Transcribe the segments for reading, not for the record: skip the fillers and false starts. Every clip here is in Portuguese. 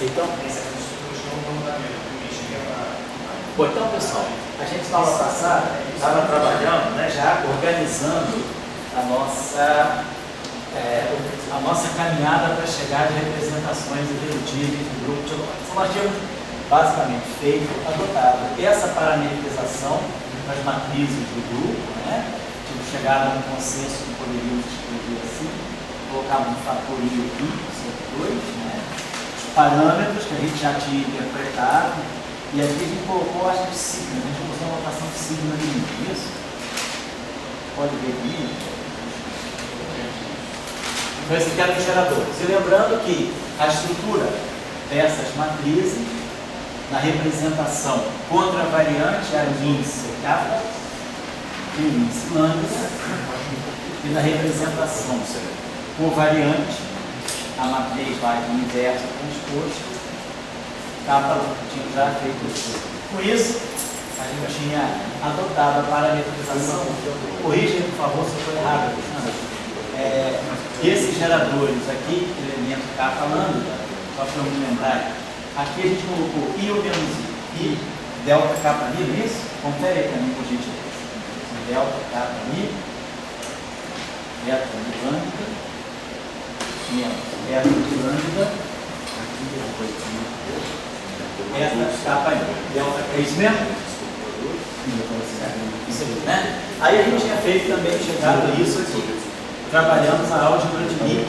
Então, bom, então, pessoal, a gente na aula passada estava trabalhando, né, já organizando a nossa caminhada para chegar de representações irredutíveis do grupo de lotes. Então, nós tínhamos basicamente adotado essa parametrização das matrizes do grupo, né? Tínhamos chegado a um consenso que poderíamos escrever assim, colocamos um fatorio aqui, sobre 2, né? Os parâmetros que a gente já tinha interpretado, e aqui a gente colocou, acho que sigma, a gente usou a notação de sigma ali, isso? Pode ver aqui. Então, esse aqui era os geradores. E lembrando que a estrutura dessas matrizes, na representação contravariante, era o índice kappa e o índice lambda, e na representação covariante, a matriz vai do inverso transposto, kappa tinha já feito isso. Com isso, a gente tinha adotado a parametrização. Corrija, por favor, se eu estou errado. Esses geradores aqui, elemento kappa lambda, só para eu me lembrar, aqui a gente colocou I ou menos I, I delta kappa mi, isso? Confere aí para mim, por gentileza. Delta kappa mi, beta mi lambda, menos beta mi lambda, beta kappa mi. Delta, é isso mesmo? Isso aqui, né? Aí a gente tinha feito também, chegado a isso aqui. Trabalhamos a álgebra de Lie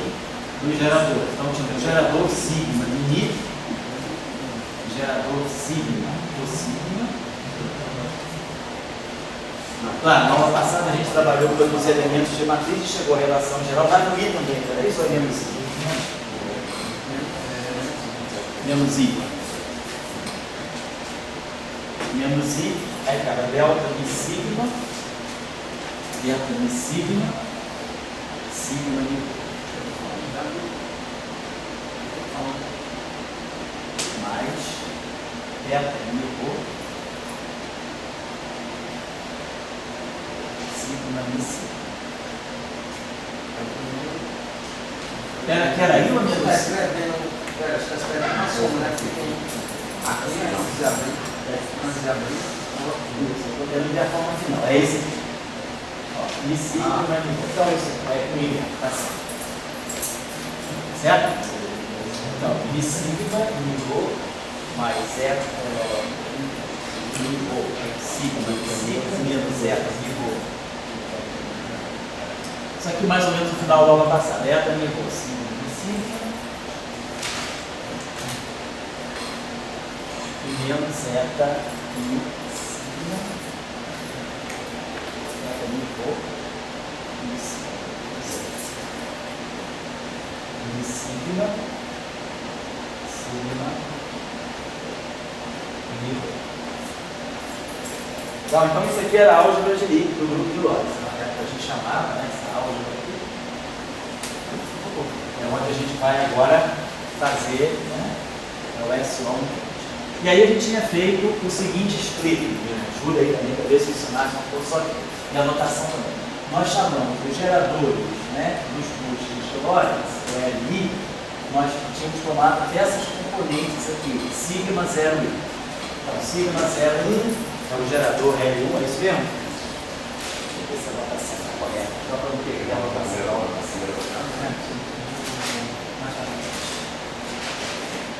dos geradores. Então, tinha o gerador sigma de Lie, gerador sigma do sigma. Claro, na aula passada a gente trabalhou com os elementos de matriz e chegou a relação geral. Vai no I também, era isso ou é menos I? Menos I. Menos I, aí cara, delta mi sigma, sigma mi mais beta mi rho, sigma mi sigma. Que era aí ou menos? Está escrevendo uma soma, né? Aqui antes de abrir. Estou dando a forma final. É esse aqui. Mi sigma mi rho. Então, isso é com I, tá certo? Então, mi sigma mi rho mais zeta mi rho, sigma menos zeta mi rho. Isso aqui mais ou menos no final da aula passada. Zeta mi rho, sigma mi sigma e menos zeta mi sigma, zeta mi rho, mi sigma mi rho. Então, isso aqui era a álgebra de Lie do grupo de Lorentz. Na época a gente chamava, né, essa álgebra aqui. É onde a gente vai agora fazer, né, o S1. E aí a gente tinha feito o seguinte split, me ajuda aí também para ver se o cenário não for só aqui. E a anotação também. Nós chamamos os geradores, né, dos bustos de Lorentz, LI, nós tínhamos tomado essas componentes aqui, sigma 0i. Então, sigma 0i é o gerador L1, é isso mesmo? Deixa eu ver se a anotação está correta, só para não perder a anotação.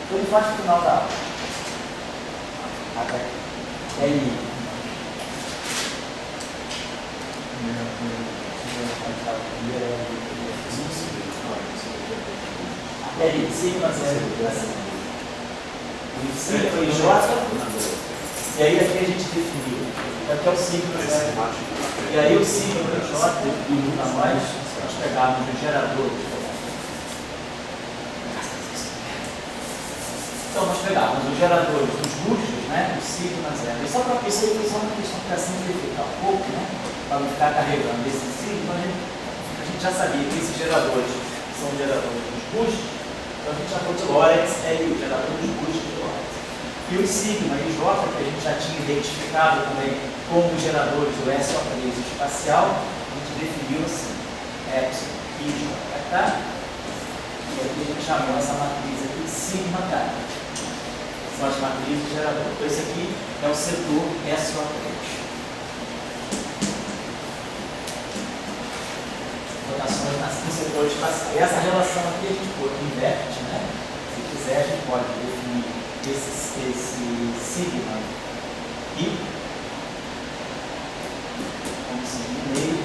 Tudo faz no final da aula. L. L, sigma 0i. O sigma e J. E aí aqui a gente definiu. Aqui é o sigma 0i. E aí o sigma e J, para nós pegávamos os geradores. Então, nós pegávamos os geradores dos bustos, né, do sigma 0. E só para isso aí foi só uma questão para simplificar um pouco, né, para não ficar carregando esse sigma, né, a gente já sabia que esses geradores são geradores dos bustos, então a gente já falou de Lorentz, é o gerador dos bustos de Lorentz. E o sigma e o J, que a gente já tinha identificado também como os geradores do SO3 espacial, a gente definiu assim, epsilon e J, tá? E aqui a gente chamou essa matriz aqui de sigma K. são as matrizes de gerador. Então, esse aqui é o setor SO3. Rotações no setor espacial. E essa relação aqui a gente inverte, né? Se quiser, a gente pode definir esse sigma I como sigma meio,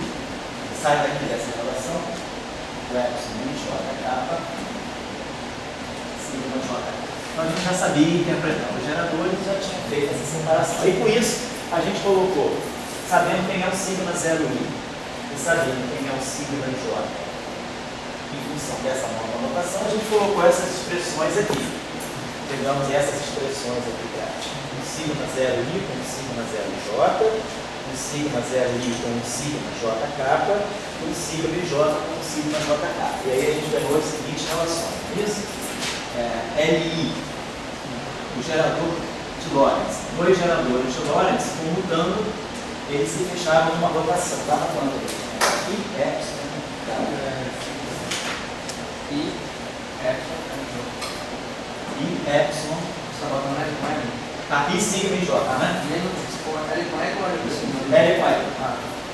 sai daqui dessa relação, o epsilon de J capa, sigma J capa. Então a gente já sabia interpretar os geradores, já tinha feito essa separação. E com isso, a gente colocou, sabendo quem é o sigma 0I e sabendo quem é o sigma J. Em função dessa nova notação, a gente colocou essas expressões aqui. Pegamos essas expressões aqui práticas. Um sigma 0I com um sigma 0J, um sigma 0I com um sigma J capa, um sigma J com um sigma J capa. E aí a gente pegou as seguintes relações. Isso? LI, o gerador de Lorentz. Dois geradores de Lorentz, comutando, eles se fecharam numa rotação. Está na planta aqui. I, epsilon, I, epsilon, Está botando L com L? tá, I, sigma e J, né? Menos, se for L com L ou L com sigma? L com L.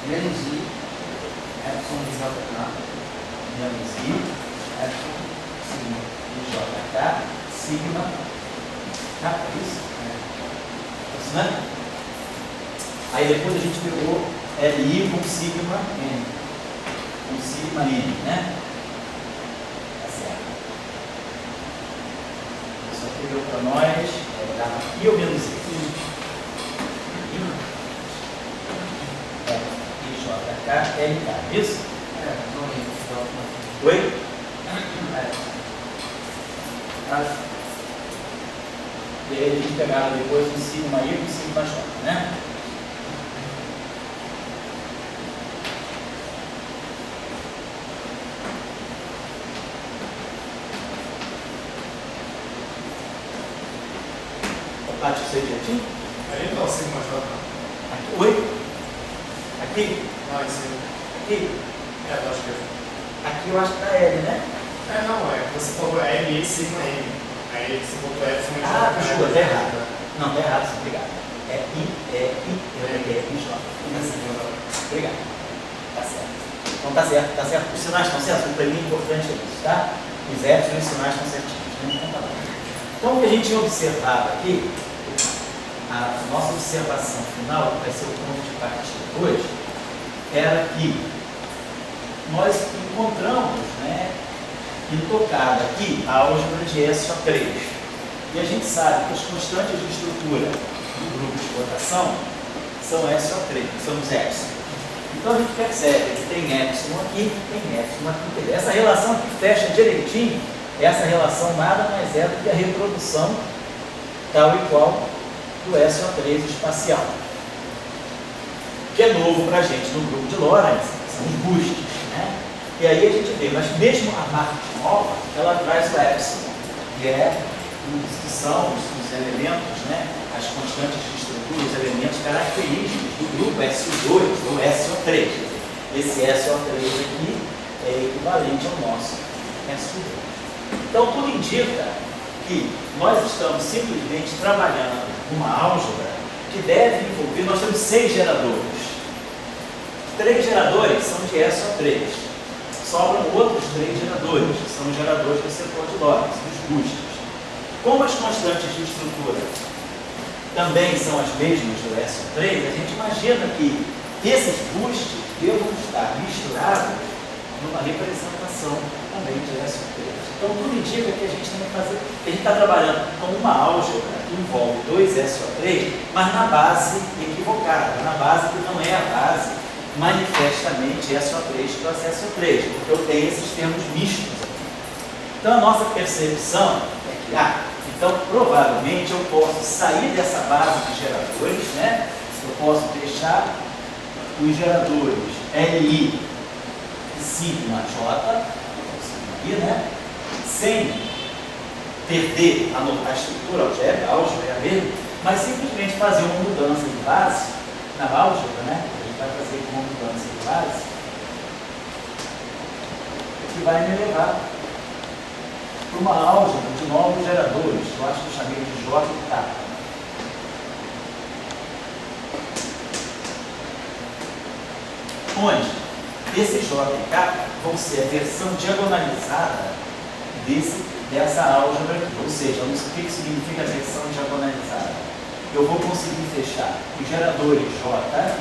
Menos I, epsilon de JK, Menos I, epsilon, sigma. e JK, sigma, tá? Isso? Isso, né? Aí depois a gente pegou LI com sigma N. Com sigma N, né? Tá certo. Isso aqui deu para nós, I ou menos I? IJK, LK, isso? Não I, Oi? E aí a gente pegava depois um sigma I com sigma J, né? Bate isso aí direitinho? Aí não, sigma J. Aqui, oi? Aqui? Não, esse Aqui? eu acho que Aqui eu acho que tá L, né? não, você falou L e sigma N. Aí você botou epsilon e Ah, J. desculpa, tá errado. Não, tá errado, sim, obrigado. É I, I, J. Obrigado. Tá certo. Então tá certo, tá certo. Os sinais estão certos? Para mim é importante isso, tá? Os epsilon e os sinais estão certinhos, né? Então tá bom. Então o que a gente observava aqui, a nossa observação final, que vai ser o ponto de partida hoje, era que nós encontramos, né, intocada aqui a álgebra de SO3. E a gente sabe que as constantes de estrutura do grupo de rotação são SO3, são os epsilon. Então a gente percebe que tem epsilon aqui, tem epsilon aqui. Quer dizer, essa relação aqui fecha direitinho. Essa relação nada mais é do que a reprodução tal e qual do SO3 espacial. O que é novo para a gente no grupo de Lorentz são os bustos, né? E aí a gente vê, mas mesmo a parte nova, ela traz o epsilon, que são os elementos, né? As constantes de estrutura, os elementos característicos do grupo SO2 ou SO3. Esse SO3 aqui é equivalente ao nosso SO2. Então, tudo indica que nós estamos simplesmente trabalhando uma álgebra que deve envolver, nós temos 6 geradores. 3 geradores são de SO3. Sobram outros 3 geradores, que são os geradores do setor de Lorentz, dos bustos. Como as constantes de estrutura também são as mesmas do SO3, a gente imagina que esses bustos devam estar misturados numa representação também de SO3. Então, tudo indica que a gente tem que fazer, a gente está trabalhando com uma álgebra que envolve 2 SO3, mas na base equivocada, na base que não é a base manifestamente SO3 plus SO3, porque eu tenho esses termos mistos aqui. Então, a nossa percepção é que, então, provavelmente eu posso sair dessa base de geradores, né? Eu posso deixar os geradores LI e sigma J, sigma I, né? Sem perder a estrutura álgebra é a mesma, mas simplesmente fazer uma mudança de base na álgebra, né? A gente vai fazer uma mudança de base que vai me levar para uma álgebra de novos geradores, que eu acho que eu chamei de J e K. onde esse J e K vão ser a versão diagonalizada dessa álgebra aqui. Ou seja, o que significa a versão diagonalizada? Eu vou conseguir fechar os geradores J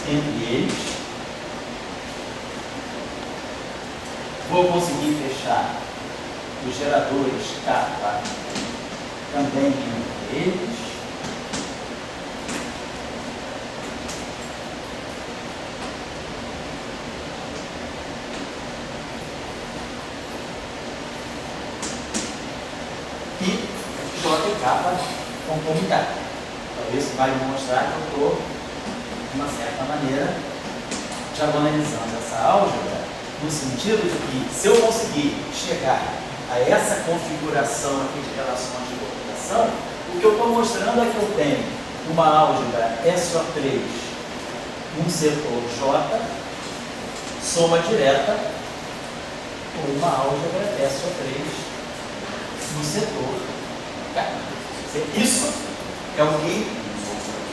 entre eles. Vou conseguir fechar os geradores K também entre eles. E J e K concomitar. Então, isso vai demonstrar que eu estou, de uma certa maneira, diagonalizando essa álgebra, no sentido de que, se eu conseguir chegar a essa configuração aqui de relações de computação, o que eu estou mostrando é que eu tenho uma álgebra SO3 num setor J, soma direta, ou uma álgebra SO3 no setor K. Isso é o que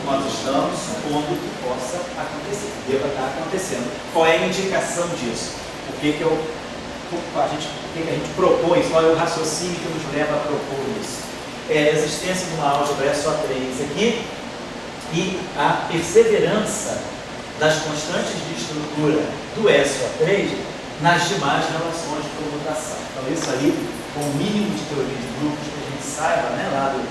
nós estamos supondo que possa acontecer, deva estar acontecendo. Qual é a indicação disso? O que a gente propõe, qual é o raciocínio que nos leva a propor isso? É a existência de uma álgebra SO3 aqui e a perseverança das constantes de estrutura do SO3 nas demais relações de comutação. Então, isso ali, com o mínimo de teoria de grupos que a gente saiba, né, lá do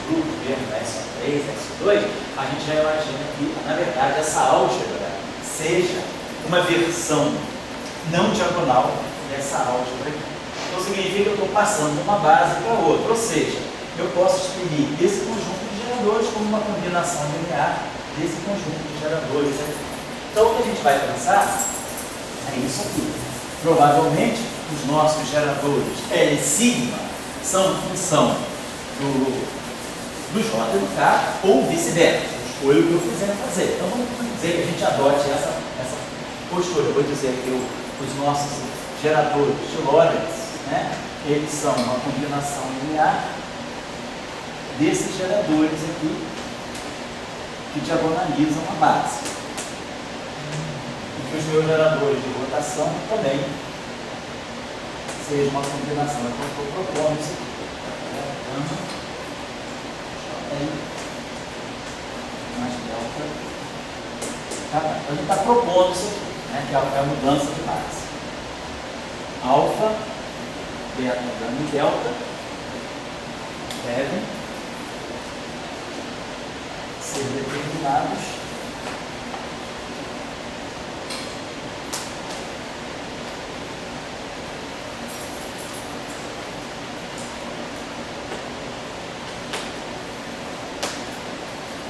grupo mesmo, da SO3, SO2, a gente já imagina que, na verdade, essa álgebra seja uma versão não diagonal dessa álgebra aqui. Então, significa que eu estou passando de uma base para outra, ou seja, eu posso exprimir esse conjunto de geradores como uma combinação linear desse conjunto de geradores aqui. Então, o que a gente vai pensar é isso aqui. Provavelmente, os nossos geradores L sigma são função do J e do K, ou vice-versa. Escolha o que eu quiser fazer. Então, vamos dizer que a gente adote essa postura. Eu vou dizer que os nossos geradores de Lorentz, né, eles são uma combinação linear desses geradores aqui que diagonalizam a base. E que os meus geradores de rotação também sejam uma combinação. Eu estou propondo isso aqui. Mais delta. Tá, a gente está propondo isso aqui, né, que é a mudança de base. Alfa, beta, gama e delta devem ser determinados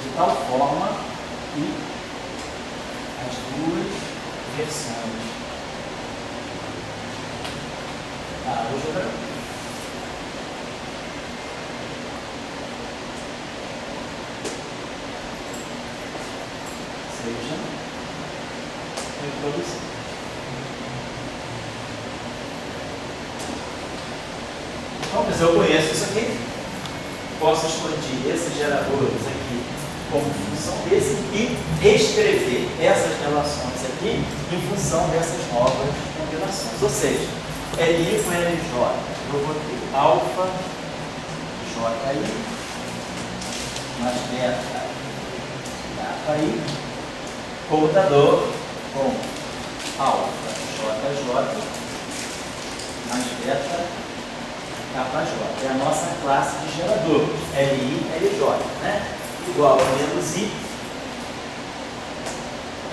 de tal forma que as duas versões da álgebra sejam reproduzidas. Então, se eu conheço isso aqui, posso expandir esses geradores aqui como função desse e reescrever essas relações aqui em função dessas novas combinações. Ou seja, Li com LJ, eu vou ter alfa JI mais beta KI, computador com alfa JJ mais beta KJ. É a nossa classe de geradores, LI, LJ, né? Igual a menos I,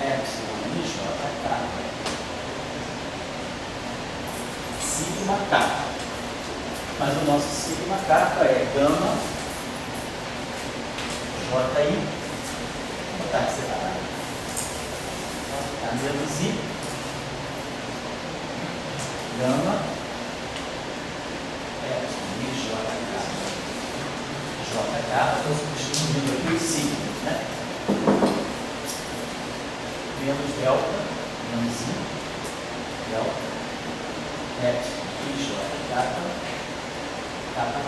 epsilon IJ, sigma K. Mas o nosso sigma K é gama JI, vou botar separado, tá, menos I, gama JK, estou substituindo aqui os signos, né? Menos delta, menos I, delta, epsilon, IJ, kappa, kappa.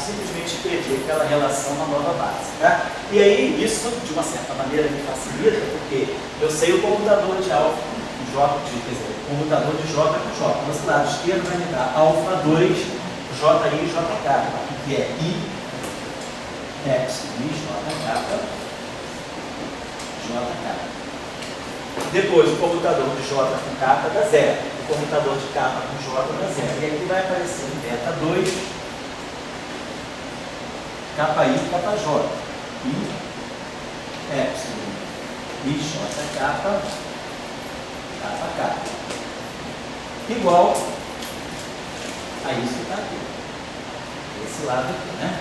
simplesmente escrever aquela relação na nova base. Tá? E aí, isso, de uma certa maneira, me facilita, porque eu sei o comutador de alfa com J, quer dizer, o comutador de J com J. Nosso lado esquerdo vai me dar alfa 2, JI e JK, que é I, X, I, JK. Depois, o comutador de J com K dá 0. O comutador de K com J dá 0. E aqui vai aparecer beta 2, KI, KJ. I, Epsilon, I, JK, KK. Igual a isso que está aqui. Esse lado aqui, né?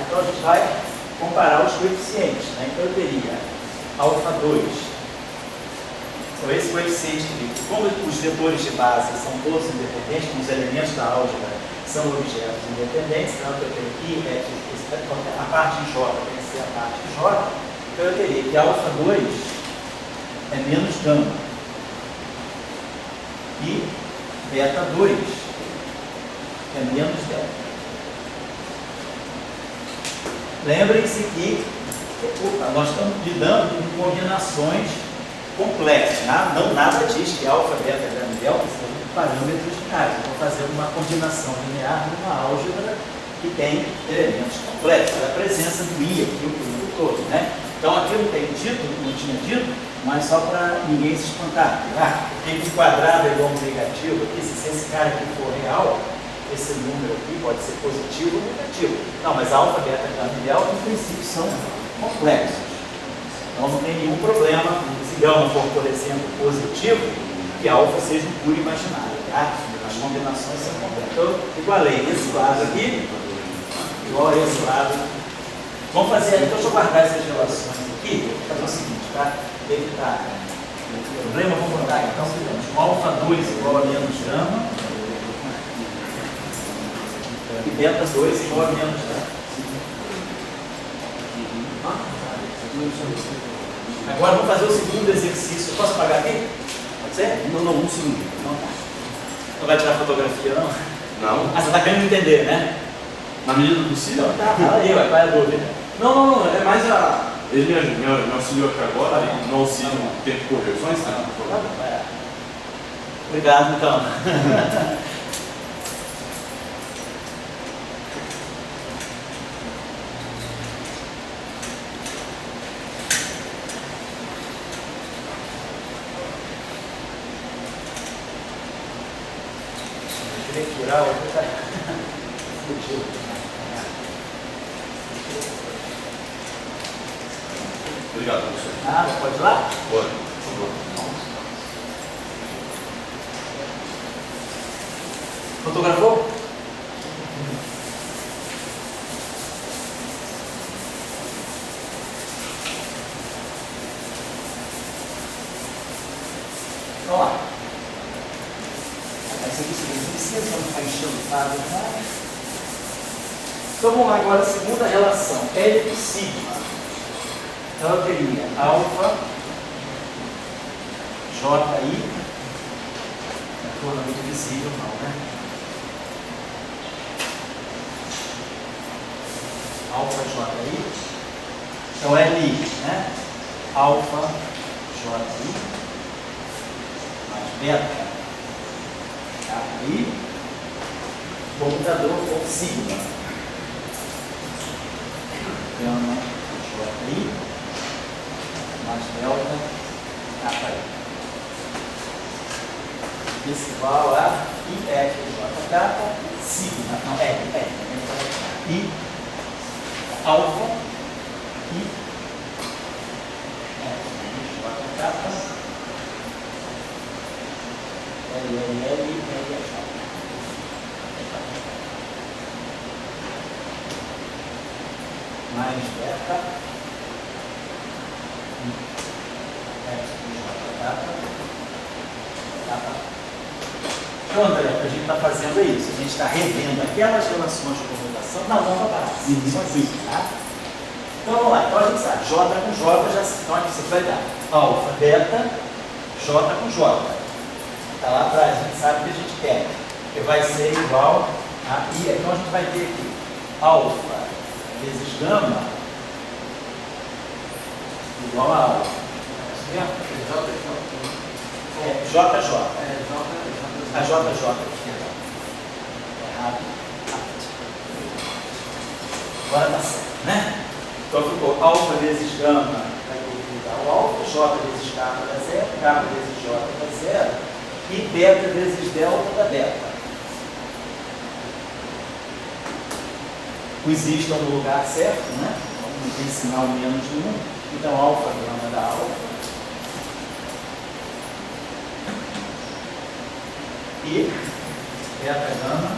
Então a gente vai comparar os coeficientes, né? Então eu teria alfa 2. Então esse coeficiente aqui, como os vetores de base são todos independentes, como os elementos da álgebra são objetos independentes, tanto eu tenho I, X, a parte de J tem que ser a parte de J, então eu teria que alfa 2 é menos gama. E beta 2 é menos delta. Lembrem-se que nós estamos lidando com combinações complexas. Nada diz que alfa, beta, gama e delta são parâmetros lineares. Eu vou fazer uma combinação linear numa álgebra que tem elementos complexos. A presença do I aqui o período todo, né? Então aqui eu não tenho dito, não tinha dito, mas só para ninguém se espantar. Tem que quadrado é igual a um negativo, porque se esse cara aqui for real, esse número aqui pode ser positivo ou negativo. Não, mas alfa, beta, gama e delta, em princípio, são complexos. Então não tem nenhum problema se gama for, por exemplo, positivo, que alfa seja um puro imaginário. Tá? As combinações são complexas. Então, eu igualei esse lado aqui, igual a esse lado. Vamos fazer, então deixa eu guardar essas relações aqui. Vou fazer o seguinte, tá? Evitar o problema, vamos botar então, alfa 2 igual a menos gama. E beta 2 igual a menos gama. Agora vamos fazer o segundo exercício. Eu posso apagar aqui? Pode ser? Não, um segundo. Não vai tirar fotografia, não? Não. Ah, você está querendo entender, né? Na medida do possível? Então tá, fala aí, qual é a dúvida? Não, é mais a... Ele me auxiliou aqui agora, no auxílio tempo de correções, tá? Obrigado, então. Tirar o outro, tá? Obrigado, professor. Ah, pode ir lá? Pode, por favor. Fotografou? Vamos lá. Esse aqui não precisa, não está enchendo o saco, né? Então vamos lá agora, a segunda relação, L por sigma. Então eu teria alfa, JI, a cor não é muito visível não, né? Alfa, JI, então LI, né? Alfa, JI, mais beta, KI, comutador com sigma. Gama, JI, mais delta, KI. Isso igual a IFJK, sigma, não, I, alfa, I, JK, LLL, mais beta, Então, André, o que a gente está fazendo é isso. A gente está revendo aquelas relações de comutação na nova base. Sozinho, tá? Então, vamos lá. Então, a gente sabe, J com J, então aqui você vai dar alfa, beta, J com J. Está lá atrás, a gente sabe o que a gente quer. Que vai ser igual a I. Então a gente vai ter aqui alfa vezes gama igual a alfa. É JJ. A JJ. Errado. Agora está certo, né? Então ficou alfa vezes gama vai ter o alfa, J vezes kappa dá zero, kappa vezes J dá zero e beta vezes delta dá beta. Os i estão no lugar certo, né? Não tem sinal menos nenhum. Então alfa gama dá alfa. E beta gama,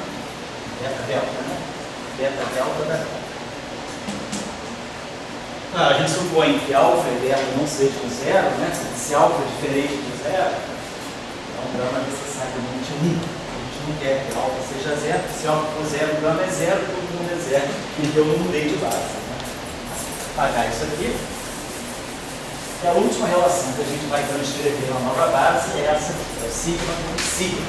beta delta, né? Beta delta dá delta. A gente supõe que alfa e beta não sejam zero, né? Se alfa é diferente de zero, então gama é necessariamente 1. A gente não quer que alfa seja zero, se alfa for zero, gama é zero, todo mundo é zero, então eu não mudei de base. Né? Apagar isso aqui. E a última relação que a gente vai transcrever na nova base é essa aqui, é o sigma com sigma.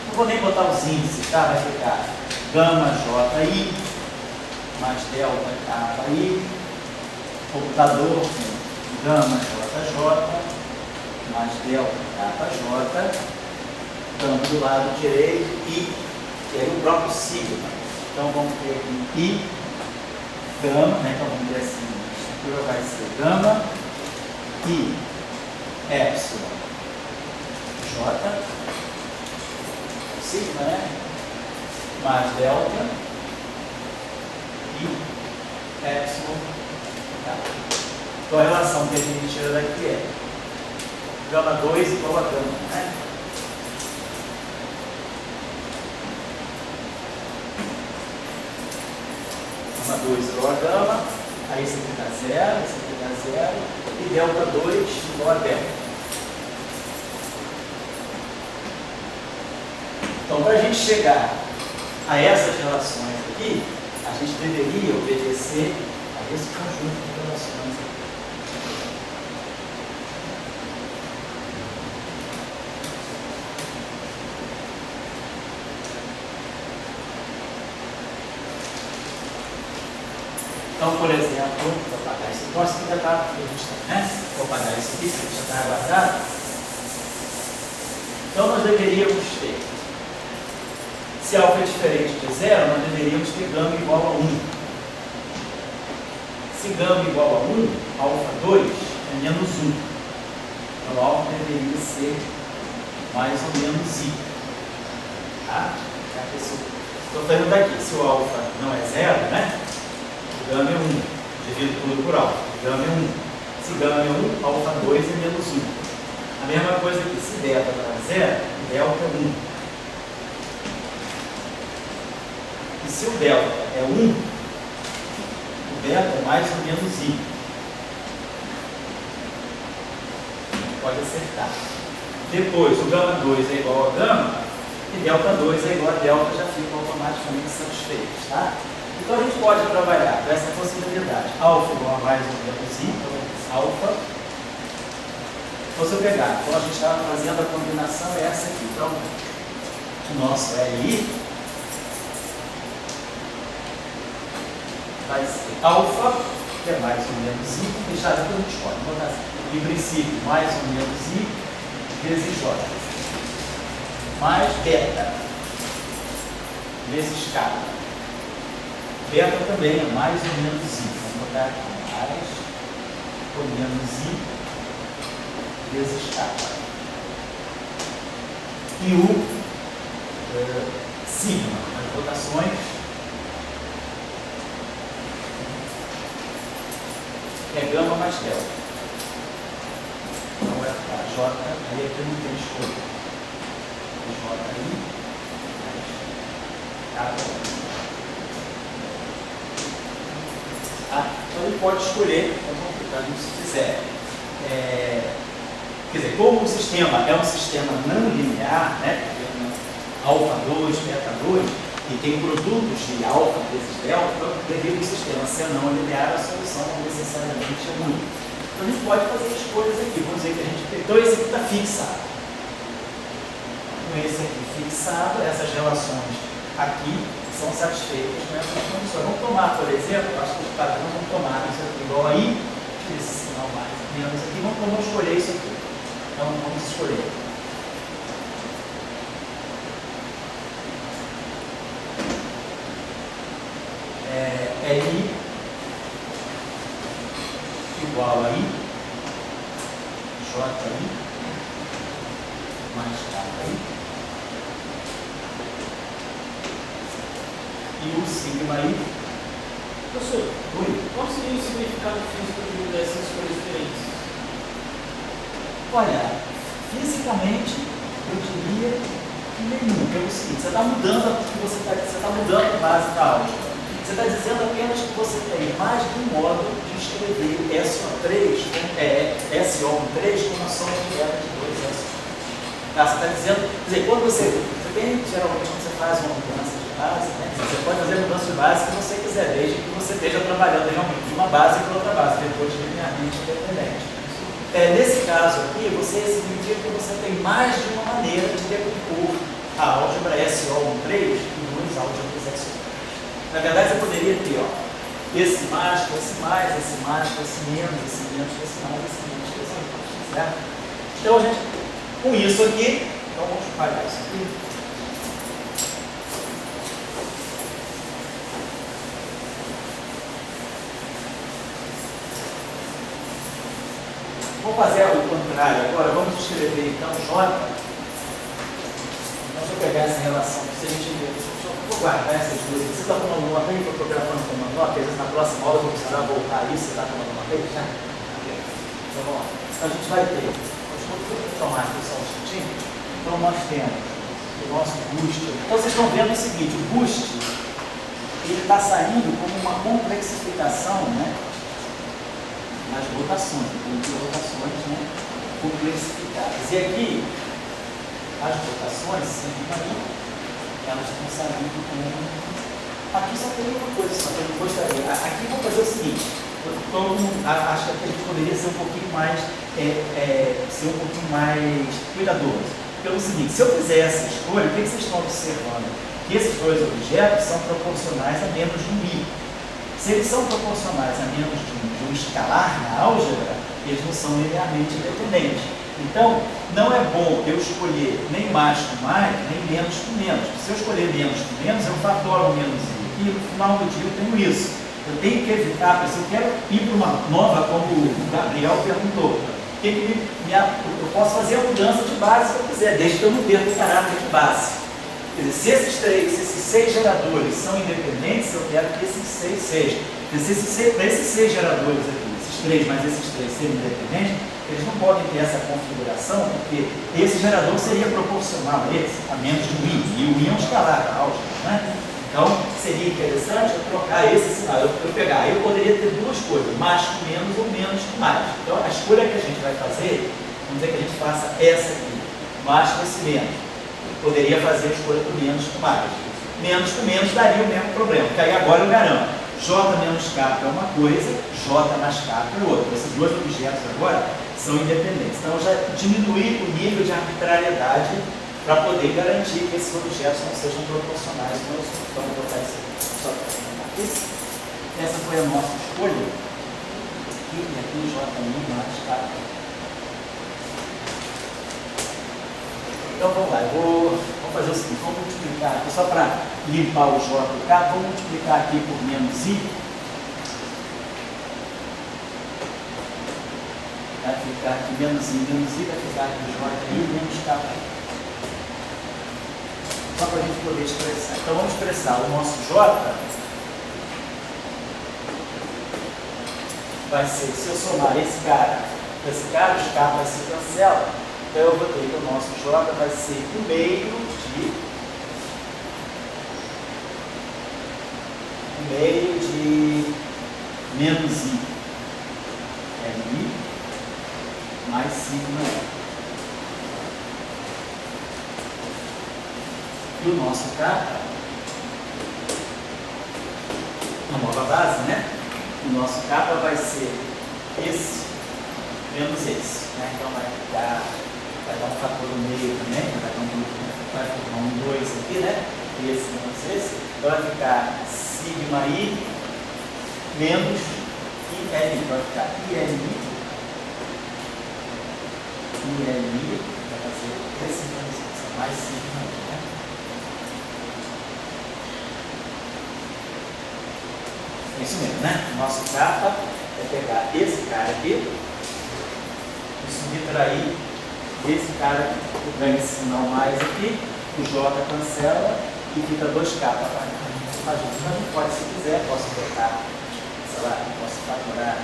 Não vou nem botar os índices, tá? Vai ficar gama JI mais delta kappa I, computador com gama JJ mais delta kappa J, estamos do lado direito I, que é o próprio sigma. Então vamos ter aqui I, gama, né? Então vamos ter assim, a estrutura vai ser gama I, epsilon, J, sigma, né? Mais delta e epsilon. Tá. Então a relação que a gente tira daqui é gama 2 igual a gama, né? Gama 2 igual a gama, aí esse aqui dá zero, esse aqui dá zero, e delta 2 igual a delta. Então, para a gente chegar a essas relações aqui, a gente deveria obedecer a esse conjunto de relações aqui. Então, por exemplo, vou apagar esse próximo que já está registrado, né? Vou apagar esse aqui, que já está guardado. Então, nós deveríamos ter, se alfa é diferente de zero, nós deveríamos ter gama igual a 1. Se gama igual a 1, alfa 2 é menos 1. Então, alfa deveria ser mais ou menos i. Tá? Estou falando aqui, se o alfa não é zero, né? O gama é 1. Divido tudo por alfa. Gama é 1. Se gama é 1, alfa 2 é menos 1. A mesma coisa aqui, se delta para zero, delta é 1. E se o delta é 1, o beta é mais ou menos i. Pode acertar. Depois, o gama 2 é igual a gama, e delta 2 é igual a delta, já ficam automaticamente satisfeitos, tá? Então a gente pode trabalhar com essa possibilidade. Alfa igual a mais ou menos i, então alfa. Então, se eu pegar, então a gente estava fazendo a combinação é essa aqui. Então, o nosso LI vai ser alfa, que é mais ou menos i, vou deixar aqui no escola, vou botar assim. Em princípio, mais ou menos i vezes j, mais beta vezes k. Beta também é mais ou menos i, vamos botar aqui mais ou menos i vezes k. E o sigma, as rotações, é gama mais delta. Então vai ficar J, aí aqui não tem escolha. J aí, mais K. Então ele pode escolher, se quiser. Quer dizer, como o sistema é um sistema não linear, né? Alfa 2, beta 2, e tem produtos de alfa vezes delta, devido ao sistema ser não linear, a solução não necessariamente é única. Então a gente pode fazer escolhas aqui. Vamos dizer que a gente fez. Então esse aqui está fixado. Com esse aqui fixado, essas relações aqui são satisfeitas nessas condições. Vamos tomar, por exemplo, acho que os padrões vão tomar isso aqui igual aí, esse sinal mais menos aqui, vamos escolher isso aqui. Então vamos escolher. L igual a I, JI mais KI, e o sigma I. Professor, Oi. qual seria o significado físico de dessas coisas diferentes? Olha, fisicamente eu diria que nenhum, pelo seguinte, você está mudando você está mudando a base da álgebra. Você está dizendo apenas que você tem mais de um modo de escrever SO3 com uma soma direta de dois SO. Tá? Você está dizendo, quer dizer, quando você tem, geralmente quando você faz uma mudança de base, né, você pode fazer a mudança de base que você quiser, desde que você esteja trabalhando realmente de uma base para outra base, depois de linearmente independente. Nesse caso aqui, você significa que você tem mais de uma maneira de decompor a álgebra SO13 em duas álgebras SO3. Na verdade, você poderia ter esse mais, com esse mais, esse mais, com esse menos, esse menos, com esse mais, esse menos, com esse menos, certo? Então, a gente, com isso aqui, então vamos pagar isso aqui. Vou fazer o contrário agora, vamos escrever então J. Deixa eu pegar essa relação, se a gente vou guardar essas duas. Você está tomando uma vez, fotografando tomando nota, às vezes na próxima aula eu vou precisar voltar a isso, você está tomando uma vez, né? Então vamos lá. Então a gente vai ter, vou tomar aqui só um instantinho. Então nós temos o nosso boost. Então vocês estão vendo o seguinte, o boost, ele está saindo como uma complexificação, né? Nas rotações, né? Complexificadas. E aqui, as rotações, elas estão saindo com... Aqui só tem uma coisa, só que eu gostaria. Aqui vou fazer o seguinte, todo mundo acha que a gente poderia ser um pouquinho mais, cuidadoso. Pelo seguinte, se eu fizer essa escolha, o que vocês estão observando? Que esses dois objetos são proporcionais a menos de 1.000. Se eles são proporcionais a menos de um escalar na álgebra, eles não são linearmente independentes. Então, não é bom eu escolher nem mais com mais, nem menos com menos. Se eu escolher menos com menos, eu fatoro o menos i. E no final do dia eu tenho isso. Eu tenho que evitar, se eu quero ir para uma nova, como o Gabriel perguntou, eu posso fazer a mudança de base se eu quiser, desde que eu não perca o caráter de base. Quer dizer, se esses 6 geradores são independentes, eu quero que esses 6 sejam. Para esses 6 geradores aqui, esses 3 mais esses 3 serem independentes, eles não podem ter essa configuração, porque esse gerador seria proporcional a eles, a menos de 1.000, e o i é um escalar da álgebra, né? Então, seria interessante eu trocar esse sinal, eu poderia ter duas coisas, mais com menos ou menos com mais. Então, a escolha que a gente vai fazer, vamos dizer que a gente faça essa aqui, mais com esse menos. Poderia fazer a escolha do menos com mais. Menos com menos daria o mesmo problema, porque aí agora eu garanto, J menos K é uma coisa, J mais K é outra. Esses dois objetos agora são independentes. Então, eu já diminuí o nível de arbitrariedade para poder garantir que esses objetos não sejam proporcionais. Então, vou botar isso aqui. Essa foi a nossa escolha. E aqui J mais K. Então vamos lá, vamos fazer o seguinte, vamos multiplicar aqui, só para limpar o J e o K, vamos multiplicar aqui por menos I. Vai ficar aqui menos I vai ficar aqui J menos K. Só para a gente poder expressar. Então vamos expressar o nosso J. Vai ser, se eu somar esse cara, os K vai se cancelam. Então eu vou ter que o nosso J vai ser o meio de menos I. L mais sigma E. E o nosso K, a nova base, né? O nosso K vai ser esse menos esse. Né? Então vai dar um fator no meio também, vai formar um 2 aqui, né? Esse menos esse. Então vai ficar sigma I menos ILI. Vai ficar ILI. ILI vai fazer esse menos esse, mais sigma I, né? É isso mesmo, né? Nosso capa é pegar esse cara aqui e subtrair esse cara que ganha esse sinal mais aqui, o J cancela e fica 2K para a gente. Mas não pode, se quiser, posso trocar, sei lá, posso faturar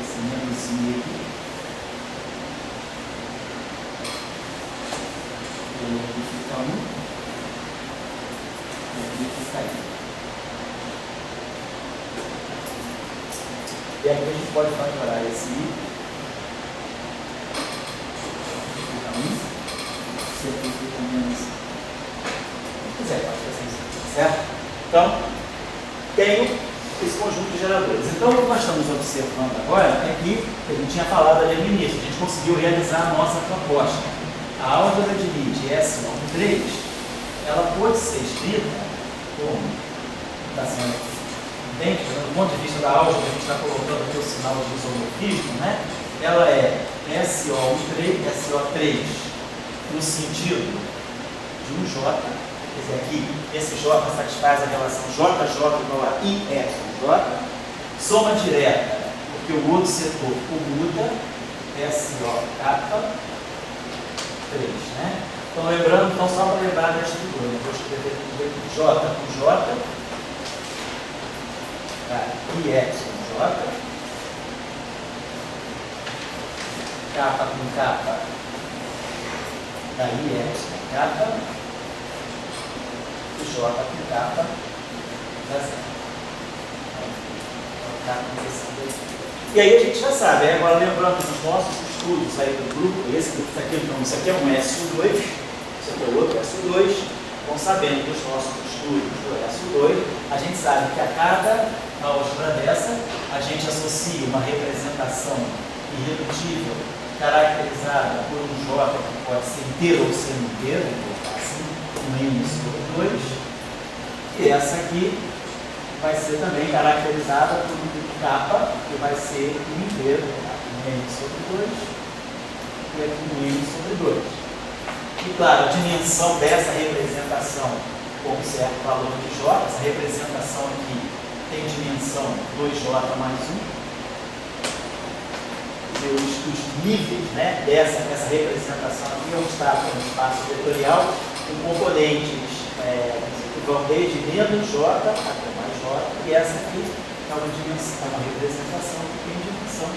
esse menos I aqui. E aqui fica 1. E aqui fica I. E aqui a gente pode fatorar esse I. Fica 1. Se aqui fica menos. Se quiser, pode fazer isso. Certo? Então, tenho esse conjunto de geradores. Então, o que nós estamos observando agora é que a gente tinha falado ali no início, a gente conseguiu realizar a nossa proposta. A álgebra de Lie S13, ela pode ser escrita como, está sendo, entende? Do ponto de vista da álgebra, a gente está colocando aqui o sinal de isomorfismo, né? Ela é SO3 no sentido de um J, quer dizer, aqui, esse J satisfaz a relação JJ igual a ISJ, soma direta, porque o outro setor comuta, SO K3, né? Então, lembrando, então, só para lembrar da estrutura, eu vou escrever aqui J com J, tá? ISJ, K com K, da ISJ, e J com K, da Z. E aí a gente já sabe, agora lembrando dos nossos estudos aí do grupo, isso aqui é um SU2, isso aqui é o outro SU2, então sabendo dos nossos estudos do SU2, a gente sabe que a cada álgebra dessa, a gente associa uma representação irredutível, caracterizada por um J que pode ser inteiro ou semi-inteiro, vou colocar assim, um N sobre 2, e essa aqui vai ser também caracterizada por um K, que vai ser um inteiro, um N sobre 2, e aqui um N sobre 2. E claro, a dimensão dessa representação com um certo valor de J, essa representação aqui tem dimensão 2J mais 1. Os níveis, né, dessa representação aqui é um espaço vetorial com componentes que vão desde menos J até mais J, e essa aqui é uma representação que tem dimensão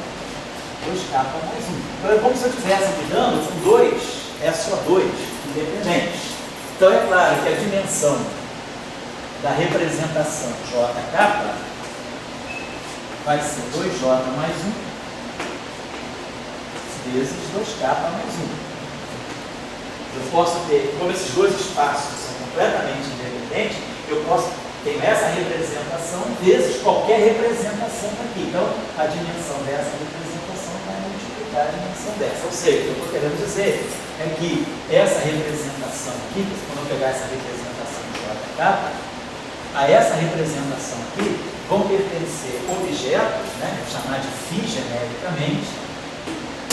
2K mais 1. Então é como se eu estivesse lidando com dois SO2 independentes. Então é claro que a dimensão da representação JK vai ser 2J mais 1 vezes 2K mais 1. Eu posso ter, como esses dois espaços são completamente independentes, eu posso ter essa representação vezes qualquer representação aqui. Então, a dimensão dessa representação vai multiplicar a dimensão dessa. Ou seja, o que eu estou querendo dizer é que essa representação aqui, quando eu pegar essa representação de JK, a essa representação aqui vão pertencer objetos, né, vou chamar de φ genericamente,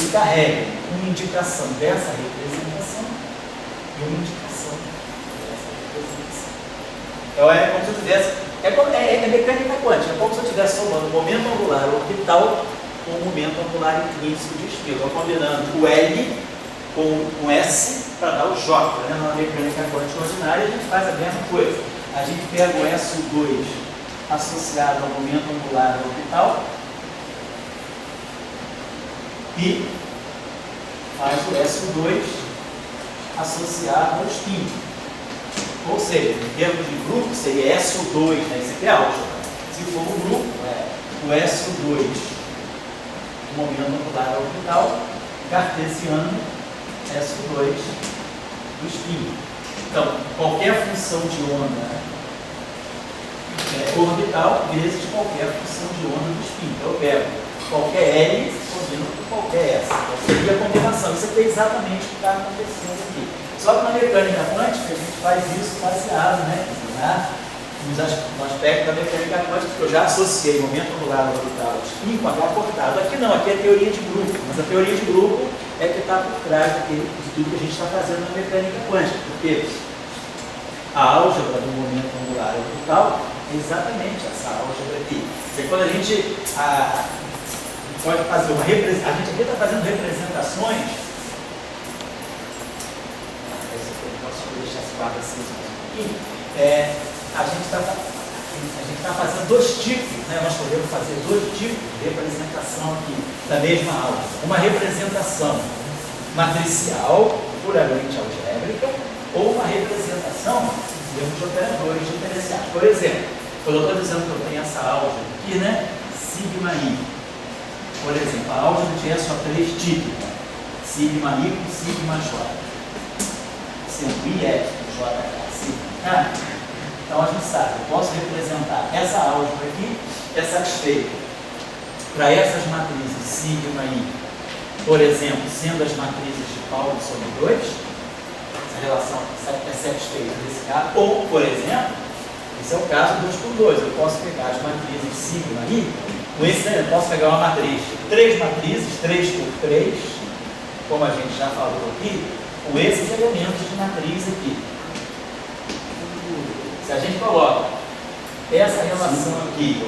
e carreguem uma indicação dessa representação e uma indicação dessa representação. Então é como se eu tivesse, é mecânica quântica, é como se eu estivesse somando o momento angular orbital com o momento angular intrínseco de espinho. Estou combinando o L com o S para dar o J, né? Na mecânica quântica ordinária a gente faz a mesma coisa. A gente pega o SU2 associado ao momento angular orbital e faz o SU2 associado ao spin. Ou seja, em termos de grupo, seria SU2, né? Isso aqui é álgebra. Se for um grupo, o SU2, o momento angular orbital, cartesiano, SU2 do spin. Então, qualquer função de onda orbital vezes qualquer função de onda do spin. Então, eu pego qualquer L combina com qualquer S. Então seria a combinação. Isso aqui é exatamente o que está acontecendo aqui. Só que na mecânica quântica a gente faz isso baseado, né? No aspecto da mecânica quântica, que eu já associei momento angular orbital spin com H cortado. Aqui não, aqui é teoria de grupo, mas a teoria de grupo é que está por trás de tudo que a gente está fazendo na mecânica quântica, porque a álgebra do momento angular orbital é exatamente essa álgebra aqui. Quer dizer, quando a gente pode fazer uma representação, a gente aqui está fazendo representações. Posso deixar esse quadro assim um pouquinho. A gente está fazendo dois tipos, né? Nós podemos fazer dois tipos de representação aqui da mesma álgebra. Uma representação matricial, puramente algébrica, ou uma representação de operadores diferenciais. Por exemplo, quando eu estou dizendo que eu tenho essa álgebra aqui, né? Sigma I. Por exemplo, a álgebra tinha só três tipos, né? Sigma I com sigma J. Sendo I, F, J, sigma K. Então a gente sabe, eu posso representar essa álgebra aqui, é satisfeita para essas matrizes sigma I, por exemplo, sendo as matrizes de Pauli sobre 2, essa relação é satisfeita nesse caso, ou, por exemplo, esse é o caso 2 por 2, eu posso pegar as matrizes sigma I, com esse eu posso pegar uma matriz, três matrizes, 3 por 3, como a gente já falou aqui, com esses elementos de matriz aqui. Se a gente coloca essa relação aqui,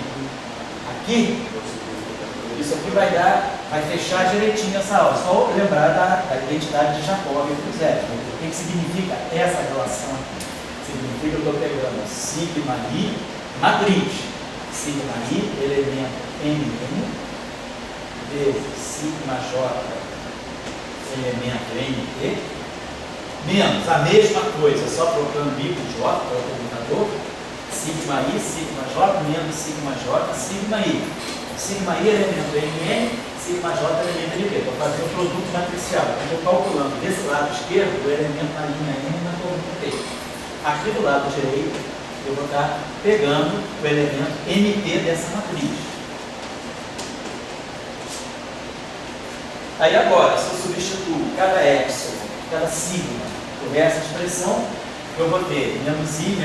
isso aqui vai fechar direitinho essa aula. Só lembrar da identidade de Jacob e do Zé. O que significa essa relação aqui? Significa que eu estou pegando sigma I, matriz, sigma I, elemento Mn, vezes sigma J, elemento Nt, menos a mesma coisa, só trocando I por J, para o combinador, sigma I, sigma J, menos sigma J, sigma I. Sigma I, elemento Mn, sigma J, elemento Np. Estou fazendo o produto matricial. Estou calculando desse lado esquerdo o elemento na linha N na coluna P. Aqui do lado direito, eu vou estar pegando o elemento Np dessa matriz. Aí agora, se eu substituo cada epsilon, cada sigma por essa expressão, eu vou ter menos I,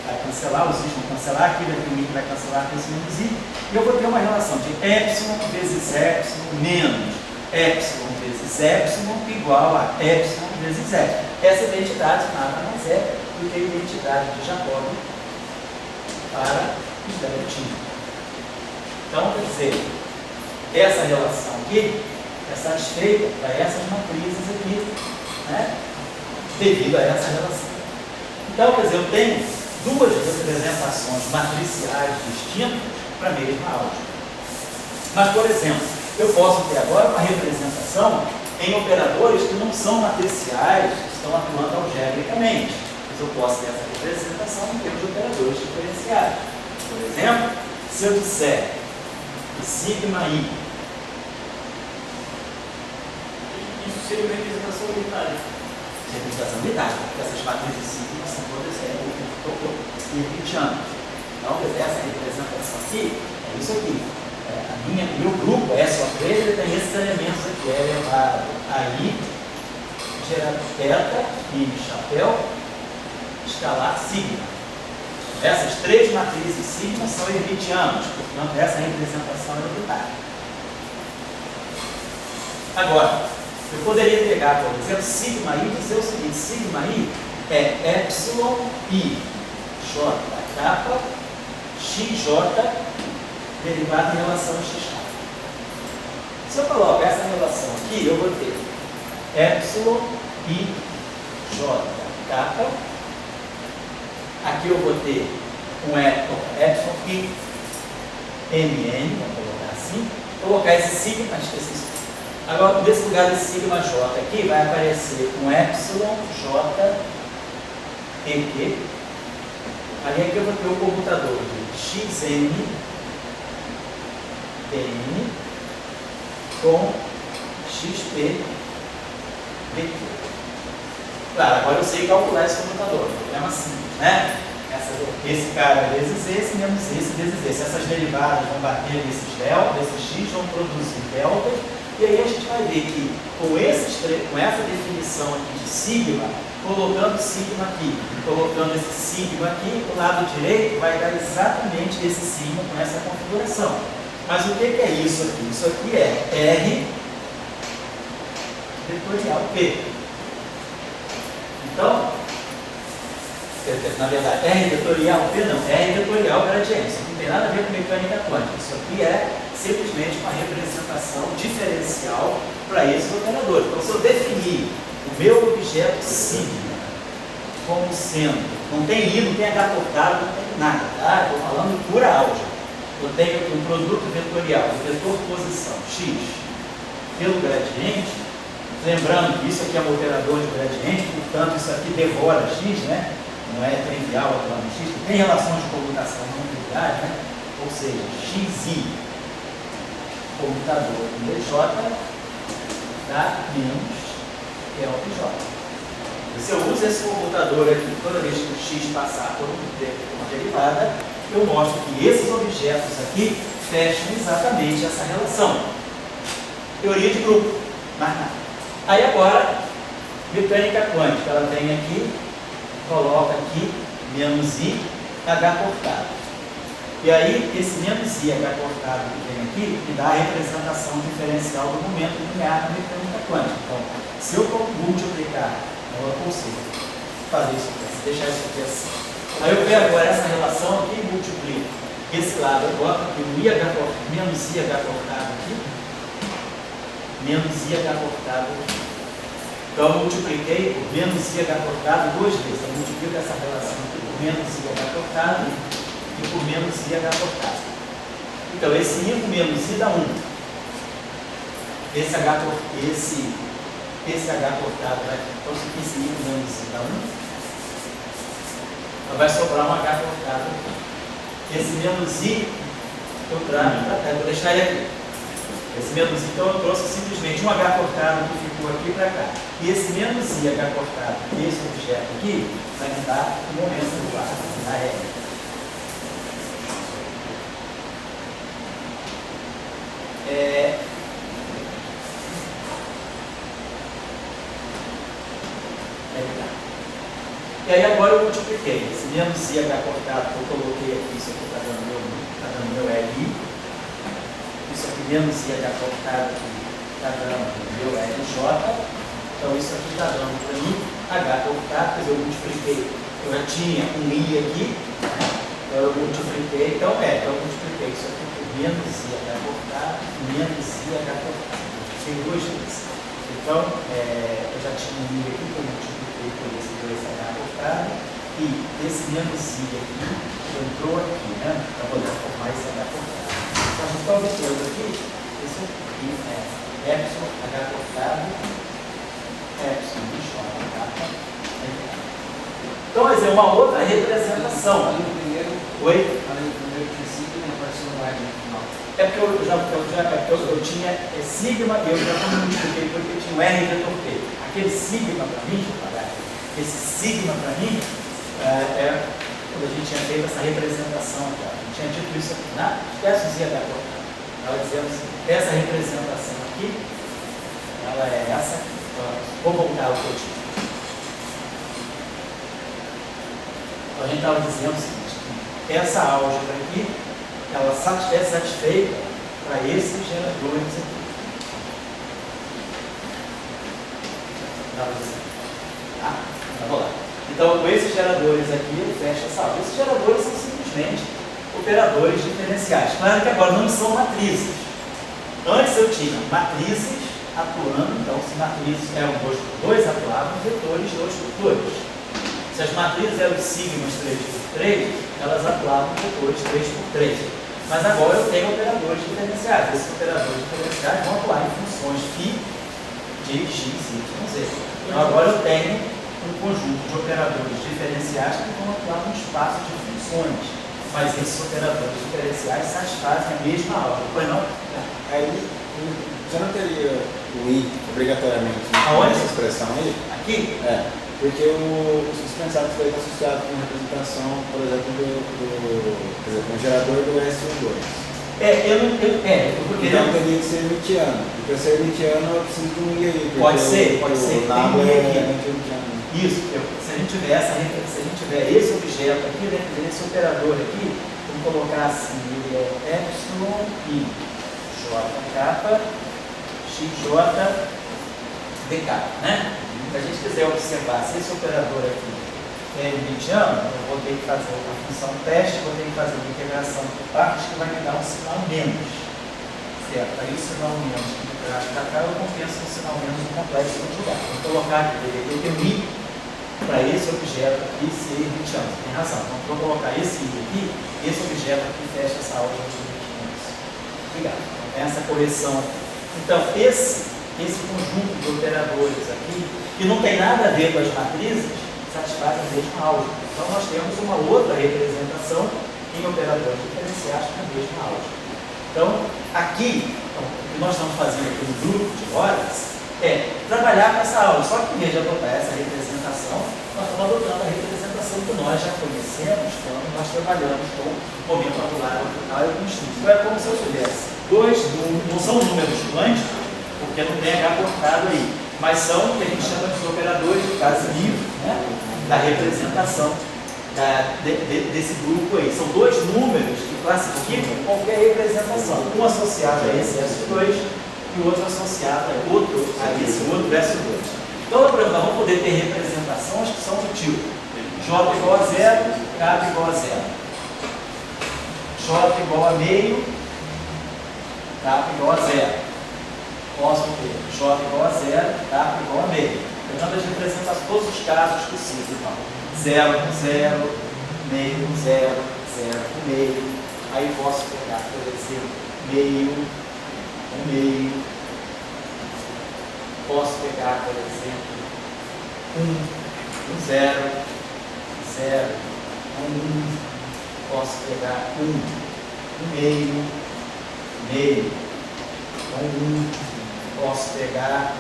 vai cancelar, os I's vão cancelar, aqui vai ter um I que vai cancelar com esse menos I, e eu vou ter uma relação de epsilon vezes epsilon menos epsilon vezes epsilon igual a epsilon vezes epsilon. Essa identidade nada mais é do que a identidade de Jacob para os deletinos. Então, quer dizer, essa relação aqui é satisfeita para essas matrizes aqui, né? Devido a essa relação. Então, quer dizer, eu tenho duas representações matriciais distintas para a mesma álgebra. Mas, por exemplo, eu posso ter agora uma representação em operadores que não são matriciais, que estão atuando algebricamente. Mas eu posso ter essa representação em termos de operadores diferenciais. Por exemplo, se eu disser que sigma I, isso seria uma representação unitária. Representação unitária, porque essas matrizes sigma são todas hermitianas. Então, essa representação aqui é isso aqui. Meu grupo SO3 ele tem esses elementos aqui, é elevado a I, gerado θ, I, chapéu, escalar sigma. Essas três matrizes sigma são hermitianas, portanto, essa representação é unitária. Agora, eu poderia pegar, por exemplo, sigma I e dizer o seguinte: sigma I é epsilon I j kappa xj derivado em relação a x. Se eu coloco essa relação aqui, eu vou ter epsilon I j kappa. Aqui eu vou ter um epsilon I mn, vamos colocar assim. Vou colocar esse sigma, esqueci isso. Agora, nesse lugar de sigma j aqui, vai aparecer um epsilon j eq. Aí aqui eu vou ter o comutador de xn dn com xp dq. Claro, agora eu sei calcular esse comutador, é um problema simples, né? Essas esse cara vezes esse menos esse vezes esse. Essas derivadas vão bater nesses delta, esses x vão produzir deltas, e aí a gente vai ver que com essa definição aqui de sigma, colocando sigma aqui, colocando esse sigma aqui, o lado direito vai dar exatamente esse sigma com essa configuração. Mas o que é isso aqui? Isso aqui é R vetorial P. Então, na verdade, R vetorial P não, R vetorial gradiente. Isso não tem nada a ver com mecânica quântica. Isso aqui é simplesmente uma representação diferencial para esses operadores. Então, se eu definir o meu objeto sigma como sendo, não tem I, não tem H cortado, não tem nada, tá? Estou falando pura álgebra. Eu tenho aqui um produto vetorial, o vetor posição x pelo gradiente, lembrando que isso aqui é um operador de gradiente, portanto isso aqui devora x, né? Não é trivial atuar no x, tem relações de comutação não triviais, né? Ou seja, xi comutador dj dá menos LJ. Se eu uso esse comutador aqui, toda vez que o x passar por uma derivada, eu mostro que esses objetos aqui fecham exatamente essa relação. Teoria de grupo, mais nada. Aí agora, mecânica quântica, ela vem aqui, coloca aqui menos I, H cortado. E aí, esse menos I, H cortado que vem aqui, me dá a representação diferencial do momento linear na mecânica quântica. Então, se eu multiplicar, ou seja, fazer isso aqui, deixar isso aqui assim. Aí eu pego agora essa relação aqui e multiplico. Esse lado eu boto aqui o IH cortado, menos IH cortado aqui, menos IH cortado aqui. Então eu multipliquei o menos IH cortado duas vezes. Eu multiplico essa relação aqui por menos IH cortado e por menos IH cortado. Então esse I com menos I dá 1. Esse H cortado vai. Então se esse I com menos I dá 1. Então vai sobrar um H cortado aqui. Esse menos I eu trago para cá, vou deixar ele aqui. Esse menos I, então eu trouxe simplesmente um H cortado que ficou aqui para cá. E esse menos I H cortado, esse objeto aqui, vai me dar o momento do ar, na R. E aí agora eu multipliquei esse menos IH cortado que eu coloquei aqui, isso aqui está dando meu LI, isso aqui menos IH cortado aqui está dando meu LJ, então isso aqui está dando para mim H cortado, quer dizer, eu multipliquei, eu já tinha um I aqui, né? Então eu multipliquei, então eu multipliquei isso aqui por menos IH cortado, menos IH cortado, tem duas vezes. Então eu já tinha um I aqui que eu multipliquei por esse 2H cortado, e esse menos I aqui entrou aqui, né? Para poder formar esse H cortado. Então a gente está obtendo aqui, esse aqui é epsilon H cortado, epsilon de J, tá? Então, vai ser uma outra representação. Oi? É porque eu tinha sigma e eu já multipliquei porque eu tinha um R vetor P. Aquele sigma para mim, esse sigma para mim é quando a gente tinha feito essa representação aqui. A gente tinha dito isso aqui, né? Esquece o Z da cor. Ela dizendo assim, essa representação aqui, ela é essa aqui. Vou voltar ao que eu tinha. Então, a gente estava dizendo o seguinte, que essa álgebra aqui, ela é satisfeita para esses geradores aqui. Estava dizendo. Tá? Vamos lá. Então, com esses geradores aqui, eu fecho essa álgebra. Esses geradores são simplesmente operadores diferenciais. Claro que agora não são matrizes. Antes eu tinha matrizes atuando, então se matrizes eram 2 por 2, atuavam vetores 2 por 2. Se as matrizes eram sigmas 3 por 3, elas atuavam vetores 3 por 3. Mas agora eu tenho operadores diferenciais. Esses operadores diferenciais vão atuar em funções φ de x, y, z. Então agora eu tenho um conjunto de operadores diferenciais que vão atuar no espaço de funções. Mas esses operadores diferenciais satisfazem a mesma álgebra. Pois não? Aí você não teria o I obrigatoriamente Aonde? nessa expressão aí? Aqui? É, porque o dispensável foi associado com representação, por exemplo, quer dizer, com o gerador do S12. Porque Então teria que ser emitiano. E para ser emitiano eu preciso de um I aí. Pode ser. O nabo tem é aqui. emitiano. Isso, se a gente tiver esse objeto aqui, né, esse operador aqui, vamos colocar assim, ele é epsilon I j xj dk, né? Se a gente quiser observar se esse operador aqui é limitiano, eu vou ter que fazer uma função teste, vou ter que fazer uma integração por partes que vai me dar um sinal menos. Certo? Aí o sinal menos que me traz para cá, eu compenso um sinal menos no complexo no lugar. Vou colocar aqui, deveria ter um I para esse objeto aqui ser limitiano. Tem razão. Então, vou colocar esse I aqui, esse objeto aqui fecha essa aula de limites. Obrigado. Então, tem essa correção. Então, esse conjunto de operadores aqui, que não tem nada a ver com as matrizes, satisfaz a mesma álgebra. Então, nós temos uma outra representação em operadores diferenciais com a mesma álgebra. Então, aqui, o que nós estamos fazendo aqui no grupo de horas é trabalhar com essa aula. Só que, em vez de adotar essa representação, nós estamos adotando a representação que nós já conhecemos quando nós trabalhamos com o momento angular, orbital e constante. Então, é como se eu tivesse dois números, não são números quânticos, porque não tem H cortado aí, mas são o que a gente chama de operadores de Casimir, né, da representação desse grupo aí. São dois números que classificam qualquer representação, um associado a esse S2 e o outro associado a esse outro S2. Então, nós vamos poder ter representações que são do tipo J igual a 0, K igual a 0, J igual a meio, K igual a 0. Posso ter J igual a 0, K igual a meio. Portanto, a gente representa todos os casos possíveis. Então, 0 com 0, meio com 0, 0 com meio. Aí posso pegar, por exemplo, meio com meio. Posso pegar, por exemplo, 1 com 0, 0 com 1. Posso pegar 1 com meio, meio com 1. Posso pegar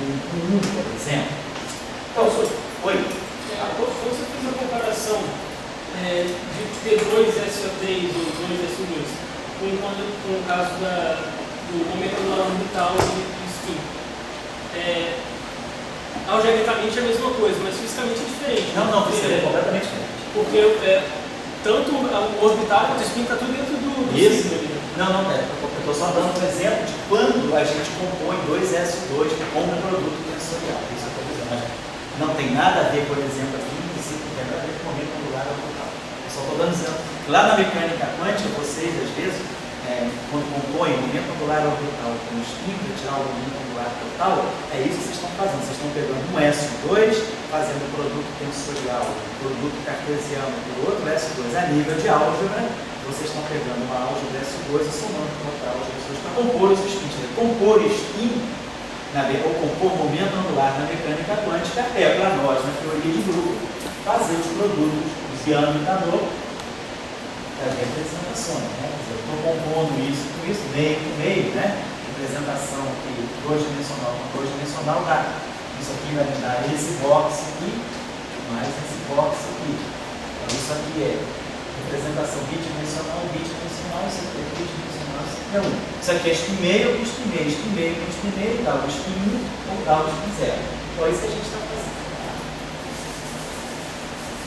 um, por exemplo. Então, oi. Quando você fez a comparação de ter 2 SO3 ou 2 SO2, com o caso do momento angular orbital e spin, algebricamente é a mesma coisa, mas fisicamente é diferente. Não, fisicamente é completamente diferente. Porque tanto o orbital quanto o spin está tudo dentro do ciclo. Não, eu estou só dando um exemplo de quando a gente compõe 2 S2 com um produto tensorial. Isso eu estou dizendo. Não tem nada a ver, por exemplo, aqui no princípio, não tem nada a ver com o momento angular orbital. Eu só estou dando exemplo. Lá na mecânica quântica, vocês, às vezes, quando compõem o momento angular orbital com o spin, tirar o momento angular total, é isso que vocês estão fazendo. Vocês estão pegando um S2, fazendo o produto tensorial, o produto cartesiano, o outro S2 a nível de álgebra. Vocês estão pegando uma álgebra S2 e somando com outra álgebra S2 para compor os spins. Compor spin, ou compor momento angular na mecânica quântica, é para nós, na teoria de grupo, fazer os produtos Gaussiano e Canô das representações. Né? Eu estou compondo isso com isso, meio com meio, né? Representação aqui, 2-dimensional com 2-dimensional, dá. Isso aqui vai me dar esse box aqui, mais esse box aqui. Então, isso aqui é representação bidimensional, isso aqui é tridimensional, isso aqui é 1. Isso aqui é spin meio, spin meio, spin meio, spin meio, dá o spin 1 ou dá o spin 0. Então é isso que a gente está fazendo.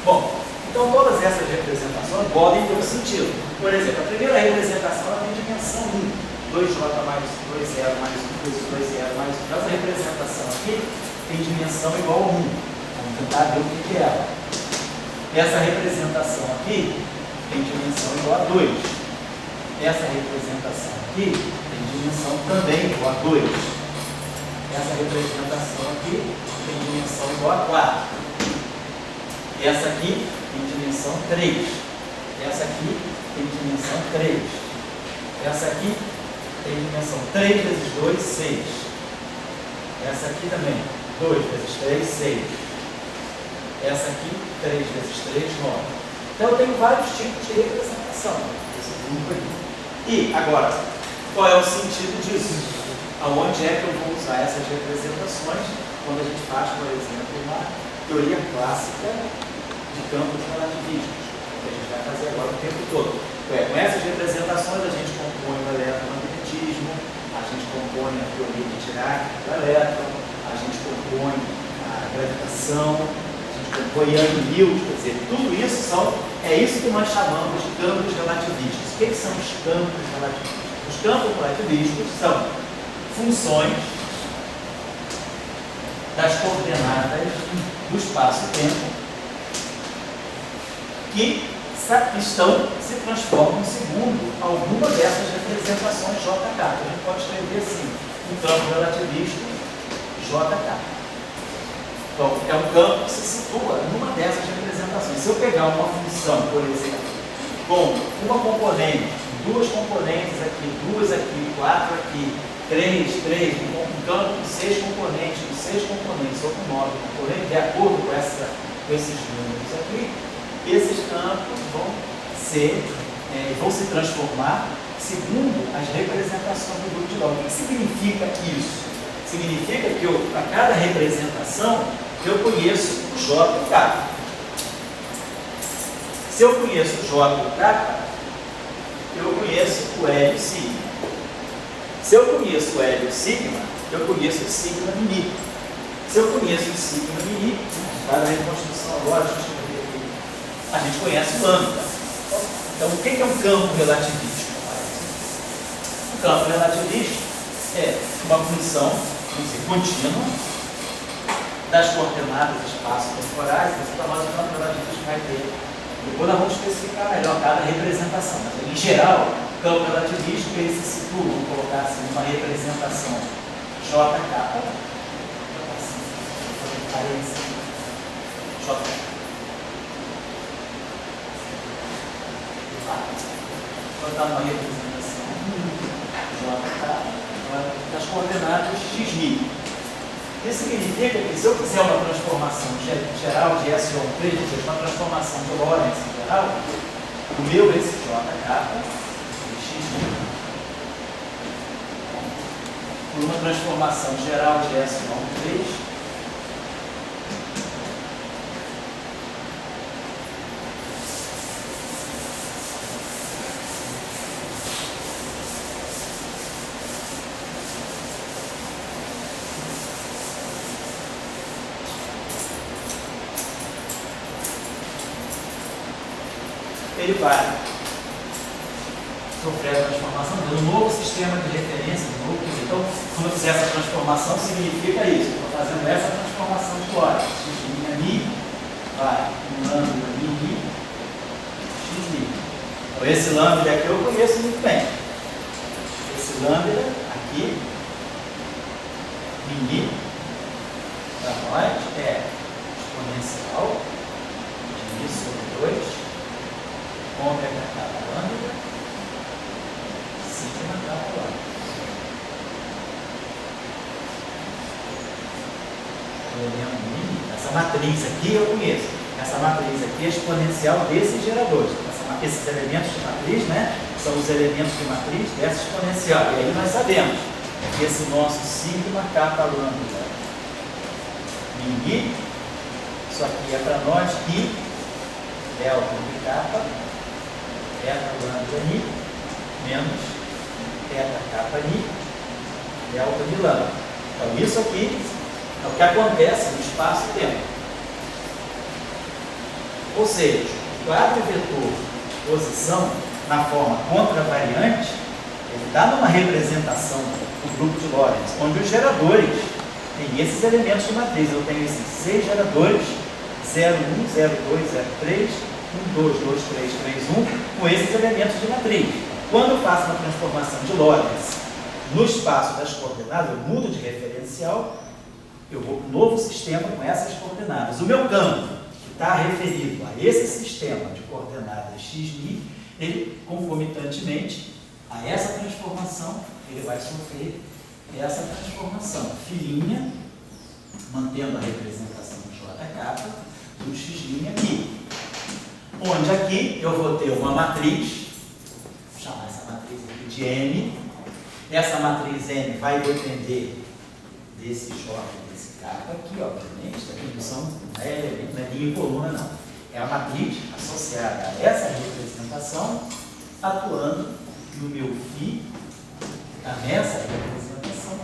Bom, então todas essas representações podem ter um sentido. Por exemplo, a primeira representação ela tem dimensão 1. 2J mais 2,0 mais 1, 2,0 mais 1. Essa representação aqui tem dimensão igual a 1. Vamos tentar ver o que é ela. Essa representação aqui tem dimensão igual a 2. Essa representação aqui tem dimensão também igual a 2. Essa representação aqui tem dimensão igual a 4. Essa aqui tem dimensão 3. Essa aqui tem dimensão 3. Essa aqui tem dimensão 3 vezes 2, 6. Essa aqui também, 2 vezes 3, 6. Essa aqui, 3 vezes 3, 9. Então eu tenho vários tipos de representação desse grupo aqui. E agora, qual é o sentido disso? Aonde é que eu vou usar essas representações? Quando a gente faz, por exemplo, uma teoria clássica de campos relativísticos, que a gente vai fazer agora o tempo todo. Com essas representações a gente compõe o eletromagnetismo, a gente compõe a teoria de Dirac do elétron, a gente compõe a gravitação, a gente compõe Young e Newton, quer dizer, tudo isso é isso que nós chamamos de campos relativísticos. O que são os campos relativísticos? Os campos relativísticos são funções das coordenadas do espaço-tempo que se transformam segundo alguma dessas representações JK. A gente pode escrever assim, um campo relativístico JK. Então, é um campo que se situa numa dessas representações. Se eu pegar uma função, por exemplo, com uma componente, duas componentes aqui, duas aqui, quatro aqui, três, um campo com 6 componentes, ou com 9 componentes, de acordo com esses números aqui, esses campos vão se transformar segundo as representações do grupo de Log. O que significa isso? Significa que para cada representação eu conheço o J e o K. Se eu conheço o J e o K, eu conheço o L e o sigma. Se eu conheço o L e o sigma, eu conheço o sigma mini. Se eu conheço o sigma mini, para a reconstrução agora, a gente conhece o lambda. Então, o que é um campo relativístico? O campo relativístico é uma função, contínua das coordenadas espaço-temporais. Para nós, o campo relativístico vai ter. Depois nós vamos especificar melhor cada representação. Mas, em geral, o campo relativístico ele se situa, vamos colocar assim, uma representação JK. Vou dar uma representação JK das coordenadas x'mi. Isso significa que se eu fizer uma transformação geral de S1 uma transformação de Lorentz em geral, o meu esse JK de x'mi por uma transformação geral de S1 ele vai sofrer a transformação de um novo sistema de referência, então, quando eu fizer essa transformação, significa isso. Estou fazendo essa transformação de Lorentz. X' mi vai um lambda mini x'mi. Então, esse lambda aqui eu conheço muito bem. Esse lambda aqui, mini, para nós é exponencial de mi sobre 2. Ômega cada lambda, sigma cada lambda. Essa matriz aqui eu conheço. Essa matriz aqui é exponencial desses geradores. Esses elementos de matriz, né, são os elementos de matriz dessa exponencial. E aí nós sabemos que esse nosso sigma kappa lambda mini, isso aqui é para nós que delta de kappa eta lambda ni menos eta kappa ni delta de lambda. Então isso aqui é o que acontece no espaço-tempo. Ou seja, o quadro vetor de posição na forma contravariante, ele está numa representação do grupo de Lorentz, onde os geradores têm esses elementos de matriz. Eu tenho esses 6 geradores, 0, 1, 0, 2, 0, 3, 1, 2, 2, 3, 3, 1, com esses elementos de matriz. Quando eu faço uma transformação de Lorentz no espaço das coordenadas, eu mudo de referencial, eu vou para um novo sistema com essas coordenadas. O meu campo, que está referido a esse sistema de coordenadas x'mi, ele, concomitantemente a essa transformação, ele vai sofrer essa transformação filhinha, mantendo a representação de JK, do x'mi aqui. Onde aqui eu vou ter uma matriz, vou chamar essa matriz aqui de M, Essa matriz M vai depender desse J e desse K aqui, obviamente. Aqui não é linha e coluna, não. É a matriz associada a essa representação atuando no meu φ nessa representação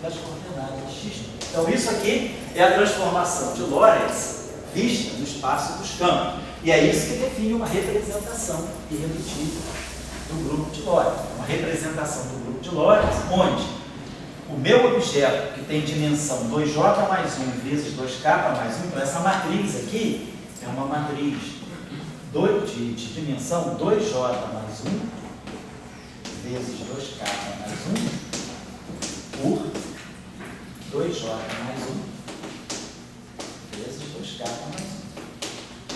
das coordenadas x. Então, isso aqui é a transformação de Lorentz vista no espaço dos campos. E é isso que define uma representação irredutível do grupo de Lorentz. Uma representação do grupo de Lorentz, onde o meu objeto, que tem dimensão 2j mais 1 vezes 2k mais 1, então essa matriz aqui é uma matriz de dimensão 2j mais 1 vezes 2k mais 1 por 2j mais 1 vezes 2k mais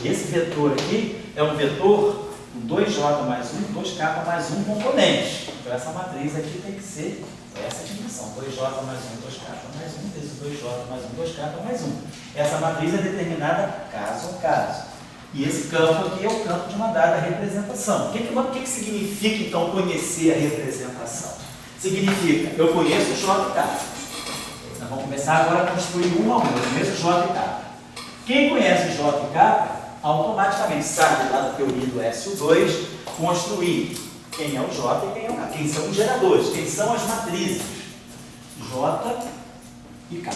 1. Esse vetor aqui é um vetor com 2j mais 1, 2k mais 1 componentes. Então essa matriz aqui tem que ser essa dimensão, 2j mais 1, 2k mais 1 vezes 2j mais 1, 2k mais 1. Essa matriz é determinada caso a caso. E esse campo aqui é o campo de uma dada representação. O que significa, então, conhecer a representação? Significa, eu conheço J e K. Nós vamos começar agora a construir um a um. Eu conheço J e K. Quem conhece J e K, automaticamente sabe, lá da teoria do SU2, construir quem é o J e quem é o K. Quem são os geradores, quem são as matrizes. J e K.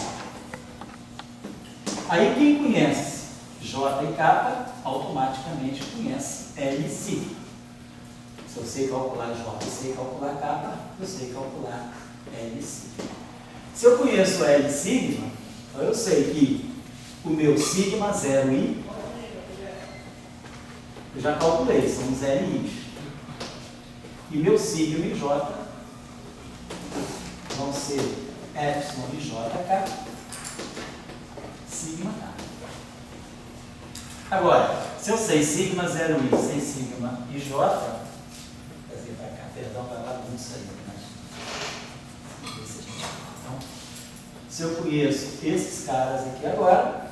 Aí, quem conhece J e K, automaticamente conhece L e sigma. Se eu sei calcular J, eu sei calcular K, eu sei calcular L e sigma. Se eu conheço L e sigma, então eu sei que o meu sigma 0i, eu já calculei, são os LIs. E meu sigma e J vão ser epsilon e JK, sigma K. Agora, se eu sei sigma 0i, sei sigma e J, vou fazer para cá, perdão, para bagunça aí, mas então, se eu conheço esses caras aqui agora,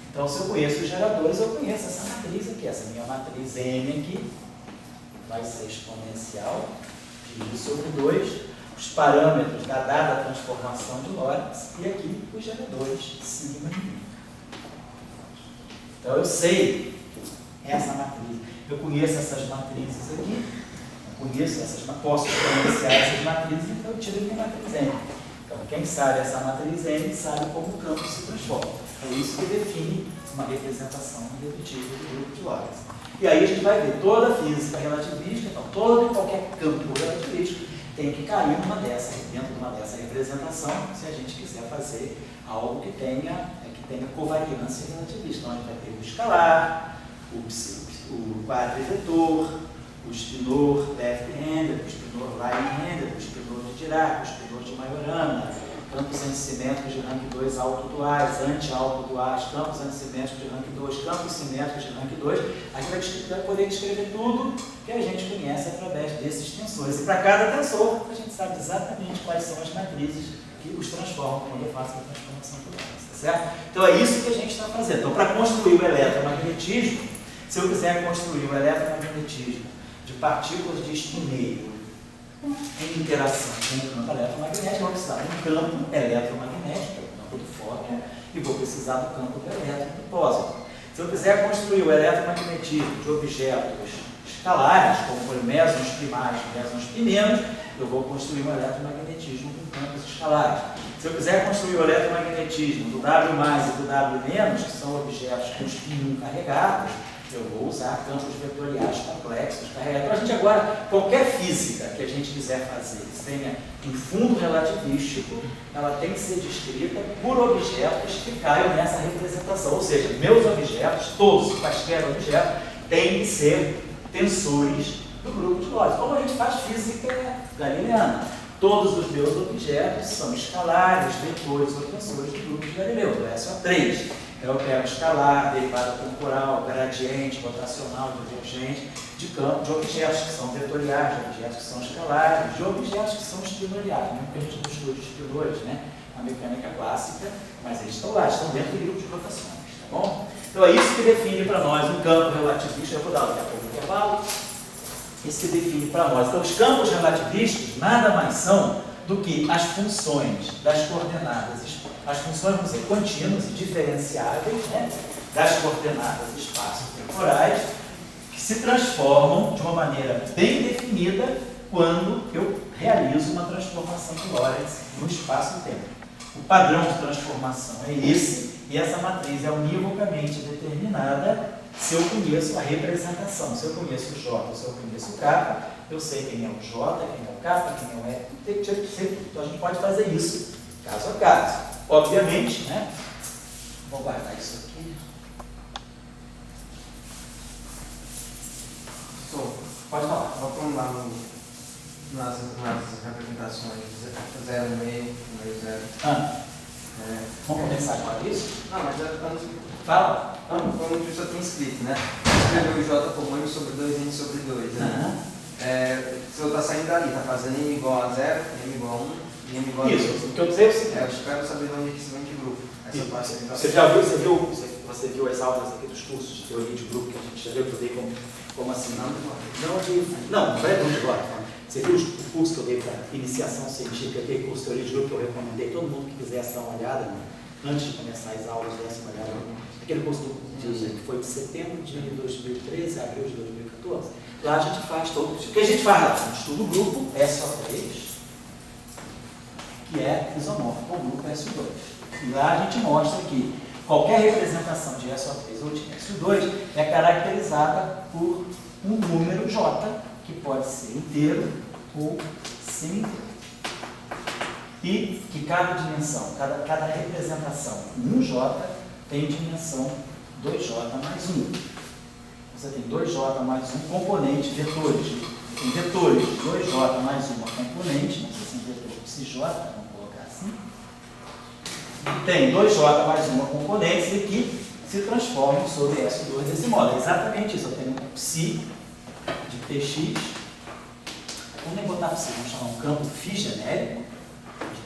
então se eu conheço os geradores, eu conheço essa matriz aqui, essa minha matriz M aqui, vai ser exponencial de I sobre 2, os parâmetros da dada transformação de Lorentz, e aqui os geradores sigma e I. Então, eu sei essa matriz. Eu conheço essas matrizes aqui. Posso exponenciar essas matrizes, então eu tiro a minha matriz M. Então, quem sabe essa matriz M sabe como o campo se transforma. É isso que define uma representação irredutível do grupo de Lorentz. E aí a gente vai ver toda a física relativista, então todo e qualquer campo relativístico tem que cair dentro de uma dessa representação, se a gente quiser fazer algo que tenha covariância relativista. Então, a gente vai ter o escalar, o quadrivetor, o spinor left-handed, o spinor right-handed, o spinor de Dirac, o spinor de Majorana, campos antissimétricos de rank 2 autoduais, anti-autoduais, campos antissimétricos de rank 2, campos simétricos de rank 2. A gente vai poder descrever tudo que a gente conhece através desses tensores. E para cada tensor, a gente sabe exatamente quais são as matrizes que os transformam quando eu faço a transformação por Lorentz, tá certo? Então é isso que a gente está fazendo. Então, para construir o eletromagnetismo, se eu quiser construir o eletromagnetismo de partículas de espineiro em interação com o campo eletromagnético, eu vou precisar de um campo eletromagnético, que é o campo do fóton, e vou precisar do campo do elétron do pósito. Se eu quiser construir o eletromagnetismo de objetos escalares, como por mesons primais e mesons pininos, eu vou construir um eletromagnetismo com campos escalares. Se eu quiser construir o eletromagnetismo do W mais e do W menos, que são objetos com spin 1 carregados, eu vou usar campos vetoriais complexos carregados. Então, a gente agora, qualquer física que a gente quiser fazer, que tenha um fundo relativístico, ela tem que ser descrita por objetos que caiam nessa representação. Ou seja, meus objetos, todos, quaisquer objetos, têm que ser tensores do grupo de Lorentz. Como a gente faz física galileana. Todos os meus objetos são escalares, vetores ou tensores do grupo de Galileu, do SO3. Eu pego escalar, derivada temporal, gradiente, rotacional, divergente, de campo de objetos que são vetoriais, de objetos que são escalares, de objetos que são espinoriais, porque a gente não estuda os espinores, né? Na mecânica clássica, mas eles estão lá, estão dentro do grupo de rotações, tá bom? Então é isso que define para nós um campo relativista. Eu vou dar daqui a pouco o intervalo. Isso que define para nós. Então, os campos relativísticos nada mais são do que as funções das coordenadas, as funções, vamos dizer, contínuas e diferenciáveis, né, das coordenadas espaço-temporais, que se transformam de uma maneira bem definida quando eu realizo uma transformação de Lorentz no espaço-tempo. O padrão de transformação é esse, e essa matriz é univocamente determinada se eu conheço a representação. Se eu conheço o J, se eu conheço o K, eu sei quem é o J, quem é o K, quem é o E. Então a gente pode fazer isso caso a caso. Obviamente, né? Vou guardar isso aqui. Pode falar. Vamos lá nas representações 0, meio, 0. Vamos começar com isso? Não, mas antes. Fala. Como o só tem escrito, né? Escreveu o J como M sobre 2, N sobre 2. Né? Se eu estou saindo dali, está fazendo M igual a 0, M igual a 1 e M igual a 2. Isso, o que eu sei é o seguinte. Eu quero saber onde isso vem de grupo. Essa parte aqui. Você viu as aulas aqui dos cursos de teoria de grupo que a gente já deu, que eu dei como assim? Não é grupo agora. Você viu o curso que eu dei para iniciação científica, aquele curso de teoria de grupo que eu recomendei, todo mundo que quisesse dar uma olhada, antes de começar as aulas, desse uma olhada, aquele curso que foi de setembro de 2013 a abril de 2014. Lá a gente faz todo. O que a gente faz lá? A gente estuda o grupo SO3, que é isomórfico ao grupo SO2. E lá a gente mostra que qualquer representação de SO3 ou de SO2 é caracterizada por um número J, que pode ser inteiro ou semi-inteiro. E que cada dimensão, cada representação em 1J tem dimensão 2J mais 1. Você tem 2J mais 1 componente, vetores. Tem vetores 2J mais 1 componente, não sei se é vetor se J, vamos colocar assim. Tem 2J mais 1 componentes e que se transformam sobre S2 desse modo. É exatamente isso. Eu tenho um psi de Tx. Vamos nem botar psi, vamos chamar um campo φ genérico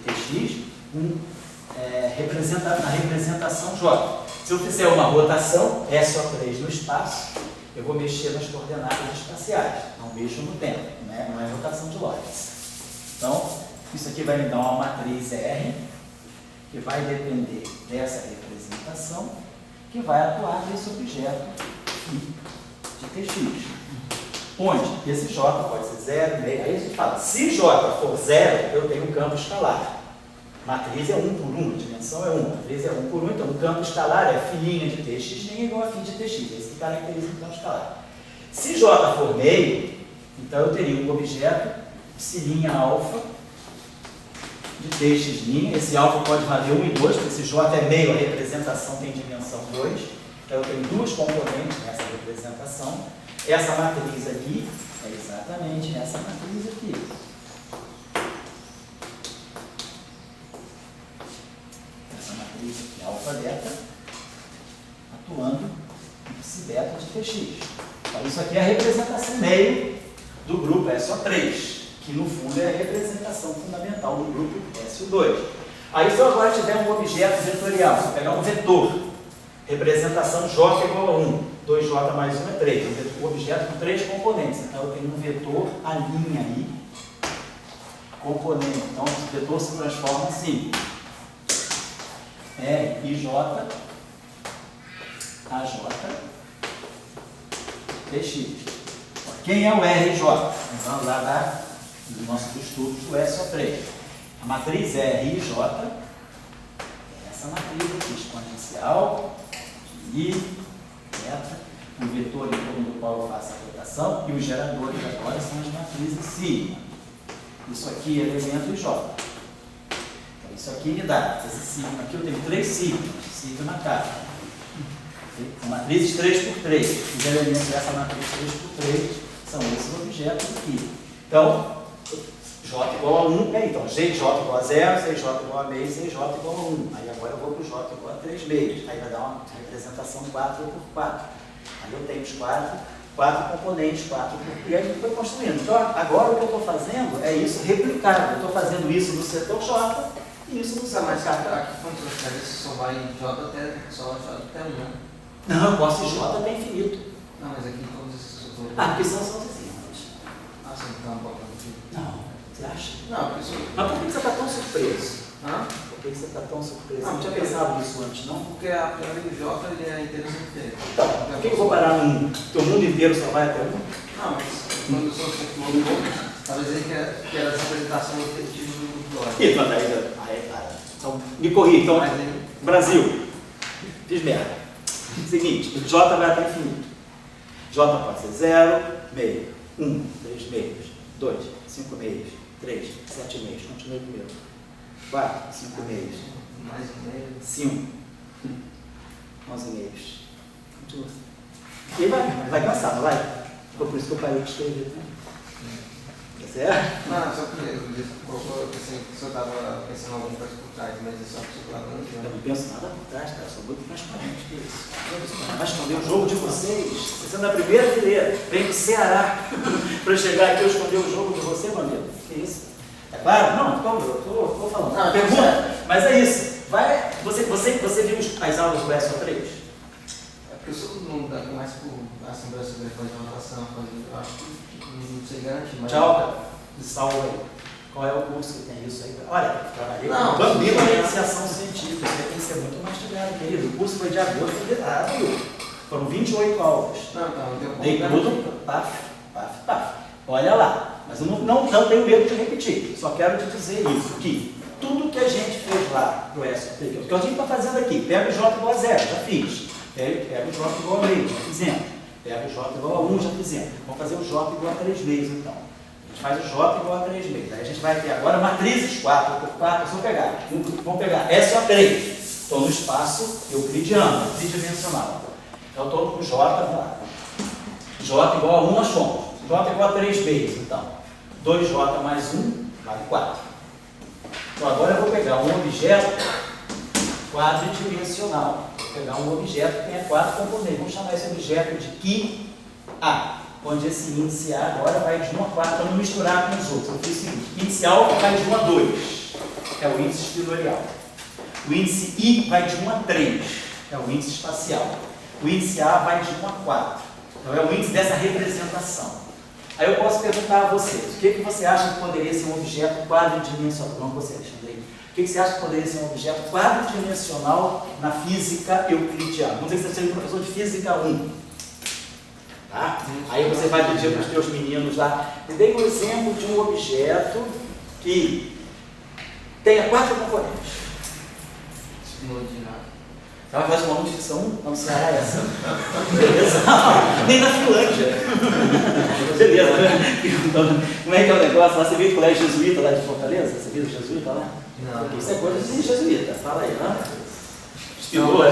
de Tx, na representação J. Se eu fizer uma rotação, SO3 no espaço, eu vou mexer nas coordenadas espaciais, não mexo no tempo, né? Não é rotação de Lorentz. Então, isso aqui vai me dar uma matriz R, que vai depender dessa representação, que vai atuar nesse objeto de Tx. Onde esse J pode ser 0, meio. Aí a gente fala, se J for 0, eu tenho um campo escalar. Matriz é 1 por 1, a dimensão é 1. Matriz é 1 por 1, então o campo escalar é filinha de Tx, nem igual a φ de Tx. É isso que caracteriza o campo escalar. Se J for meio, então eu teria um objeto psilinha alfa de Tx'. Esse alfa pode valer 1 e 2, porque esse J é meio, a representação tem dimensão 2. Então eu tenho duas componentes nessa representação. Essa matriz aqui é exatamente essa matriz aqui. Essa matriz aqui, alfa beta, atuando em psi beta de Tx. Então isso aqui é a representação meio do grupo SO3, que no fundo é a representação fundamental do grupo SO2. Aí se eu agora tiver um objeto vetorial, se eu pegar um vetor, representação J igual a 1, 2J mais 1 é 3, um objeto com 3 componentes. Então eu tenho um vetor, a linha aí, componente. Então esse vetor se transforma assim: RIJ, AJ, TX. Quem é o RJ? Vamos lá dos nossos estudos do SO3. A matriz RIJ é essa matriz aqui, exponencial de I, beta, o vetor em torno do qual eu faço a rotação, e os geradores agora são as matrizes sigma. Isso aqui é elemento J. Então, isso aqui me dá, esse sigma aqui eu tenho 3 sigmas, sigma K. São matrizes 3x3. Os elementos dessa matriz 3x3 são esses objetos aqui. Então, J igual a 1, então GJ igual a 0, CJ igual a meio, CJ igual a 1. Aí agora eu vou para o J igual a 3 meios. Aí vai dar uma representação 4 por 4. Aí eu tenho os 4 componentes, 4 por... E aí a gente foi construindo. Então agora o que eu estou fazendo é isso replicado. Eu estou fazendo isso no setor J e isso no setor K. Aqui quando você escreve, você só vai em J até 1, né? Não, eu posso ir J até infinito. Não, mas aqui todos esses setores. Porque são os sigmas. Então, botando aqui. Não, você acha? Não, porque isso. Mas por que você está tão surpreso? Hã? Por que você está tão surpreso? Não, Não tinha porque- pensado nisso antes, não? Porque a priori o J ele é interessante dele. Então, por que eu vou parar no 1? Porque o mundo inteiro só vai até 1? Não, mas quando eu sou um talvez ele quer essa apresentação efetiva do J. Ih, mas aí, cara. Então, me corri. Então, Mas ele. Brasil. Fiz merda. Seguinte, o J vai até infinito. J pode ser 0, meio, 1, 3 meios, 2, 5 meios, 3, 7 meios, continue primeiro. 4, 5 meios, Mais um meio. 5, 11 meios. Continua. E aí vai cansar, não vai? Foi por isso que eu parei de escrever também. Tá certo? Não, só que eu pensei que eu estava pensando em alguma coisa por trás, mas é só que você estava Eu não penso nada por trás, cara. Eu sou muito transparente que isso. Vai esconder o jogo de vocês. Vocês estão na primeira fileira. Vem do Ceará para chegar aqui e esconder o jogo de você, meu amigo. Que isso? É claro? Não, eu estou falando. Não, Pergunta. Mas é isso. Vai, você viu as aulas do SO3? É porque eu sou não dá mais por Assembleia sobre fazer anotação, eu acho que não sei garantir, mas. Tchau, salva aí. Qual é o curso que tem isso aí? Olha, trabalhei Não, com Bambino na iniciação científica. Você tem que ser muito mastigado, querido. O curso foi de agosto a abril. Foram 28 aulas. Não deu Dei tudo, paf. Olha lá. Mas eu não tenho medo de repetir. Só quero te dizer isso, que tudo que a gente fez lá no SO3, o que a gente está fazendo aqui, pega o J igual a 0, já fiz. Pega o J igual a meio, já fizemos. Pega o J igual a 1, já fizemos. Vamos fazer o J igual a 3 vezes, então. A gente faz o J igual a 3 vezes. Aí a gente vai ter agora matrizes 4 por 4, vamos pegar SO3. Estou no espaço euclidiano, tridimensional. Então estou com J, vamos lá. J igual a 1 nós fomos. J igual a 3 vezes, então. 2J mais 1 vale 4. Então agora eu vou pegar um objeto quadridimensional. Vou pegar um objeto que tenha 4 componentes. Vamos chamar esse objeto de Qi A, onde esse índice A agora vai de 1 a 4 para não misturar com os outros. Eu fiz o seguinte: índice A vai de 1 a 2, é o índice espinorial. O índice I vai de 1 a 3, é o índice espacial. O índice A vai de 1 a 4, então é o índice dessa representação. Aí eu posso perguntar a vocês, o que você acha que poderia ser um objeto quadridimensional? Não você, Alexandre. O que você acha que poderia ser um objeto quadridimensional na física euclidiana? Vamos dizer que você seja um professor de física 1. Tá? Aí você vai pedir para os teus meninos lá, me dê um exemplo de um objeto que tenha 4 componentes. Ela faz uma aula de ficção 1? Não, Ceará é essa. Beleza? Nem na Finlândia. Beleza, né? Como é que é o negócio lá? Você viu o colégio jesuíta lá de Fortaleza? Você viu o jesuíta lá? Não. Isso é coisa de jesuíta. Fala aí, né? Spinoza,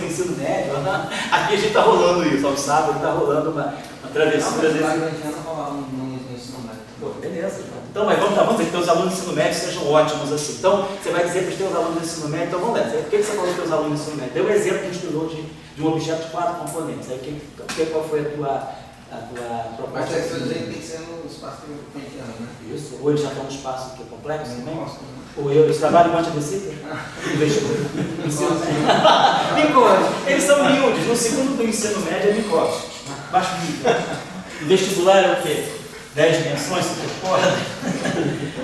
ensino médio. Né? Aqui a gente está rolando isso. Ao sábado está rolando uma travessura desse. Pô, beleza. Então, mas vamos dizer que teus alunos do ensino médio sejam ótimos assim. Então, você vai dizer para os teus alunos do ensino médio, então vamos lá. Por que você falou para os teus alunos do ensino médio? Deu um exemplo que a gente estudou de um objeto de 4 componentes. Aí, qual foi a tua proposta? Mas é que você tem que ser no espaço euclidiano, né? Isso. Ou eles já estão no espaço que é complexo também? Nossa. Ou eles trabalham em Monte-Recife? Eles são humildes. No segundo do ensino médio é micrótico. Baixo nível. O vestibular é o quê? 10 dimensões, você concorda?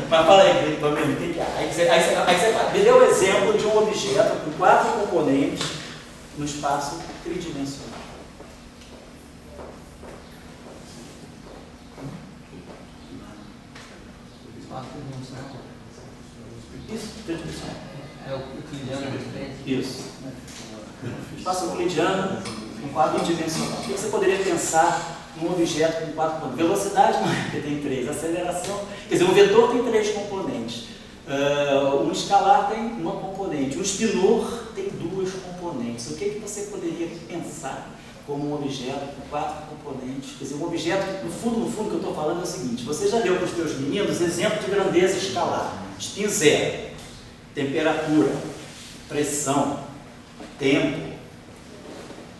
Mas fala aí, Bambino, o que é? Aí você deu o exemplo de um objeto com 4 componentes no espaço tridimensional. Isso, tridimensional. É o euclidiano. Isso. Espaço euclidiano com 4 dimensional. O que você poderia pensar num objeto com 4 componentes? Velocidade não é, porque tem 3. Aceleração, quer dizer, um vetor tem 3 componentes. Um escalar tem uma componente. Um espinor tem 2 componentes. O que você poderia pensar como um objeto com 4 componentes? Quer dizer, um objeto, no fundo que eu estou falando é o seguinte: você já deu para os teus meninos exemplo de grandeza escalar. Spin 0, temperatura, pressão, tempo.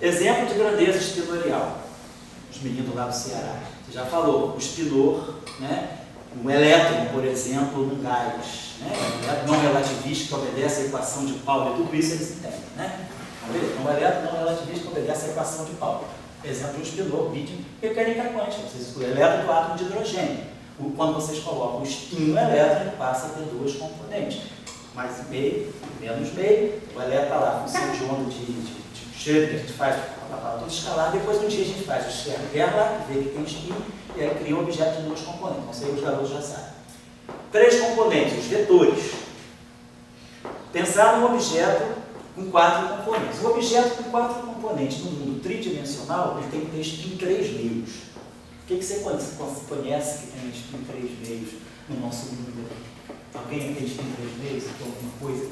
Exemplo de grandeza espinorial. Os meninos lá do Ceará. Você já falou, o espinor, né? Um elétron, por exemplo, num gás. Né? Um elétron não relativista que obedece à equação de Pauli, tudo isso eles entendem. Né? Um elétron não relativista que obedece à equação de Pauli. Exemplo de um espinor, mecânica quântica. Vocês estudam elétron do átomo de hidrogênio. Quando vocês colocam o espinho elétrico, passa a ter duas componentes. Mais meio, menos meio. O elétron está lá, função de onda de cheiro que a gente faz, tudo escalar. Depois, um dia, a gente faz o externo lá, vê que tem espinho, e aí cria um objeto de duas componentes. Então, isso aí os garotos já sabem. 3 componentes, os vetores. Pensar num objeto com 4 componentes. O objeto com 4 componentes no mundo tridimensional, ele tem que ter espinho 3 meios. O que você conhece que tem espinho 3 meios no nosso mundo? Alguém tem espinho 3 meios? Tem alguma coisa que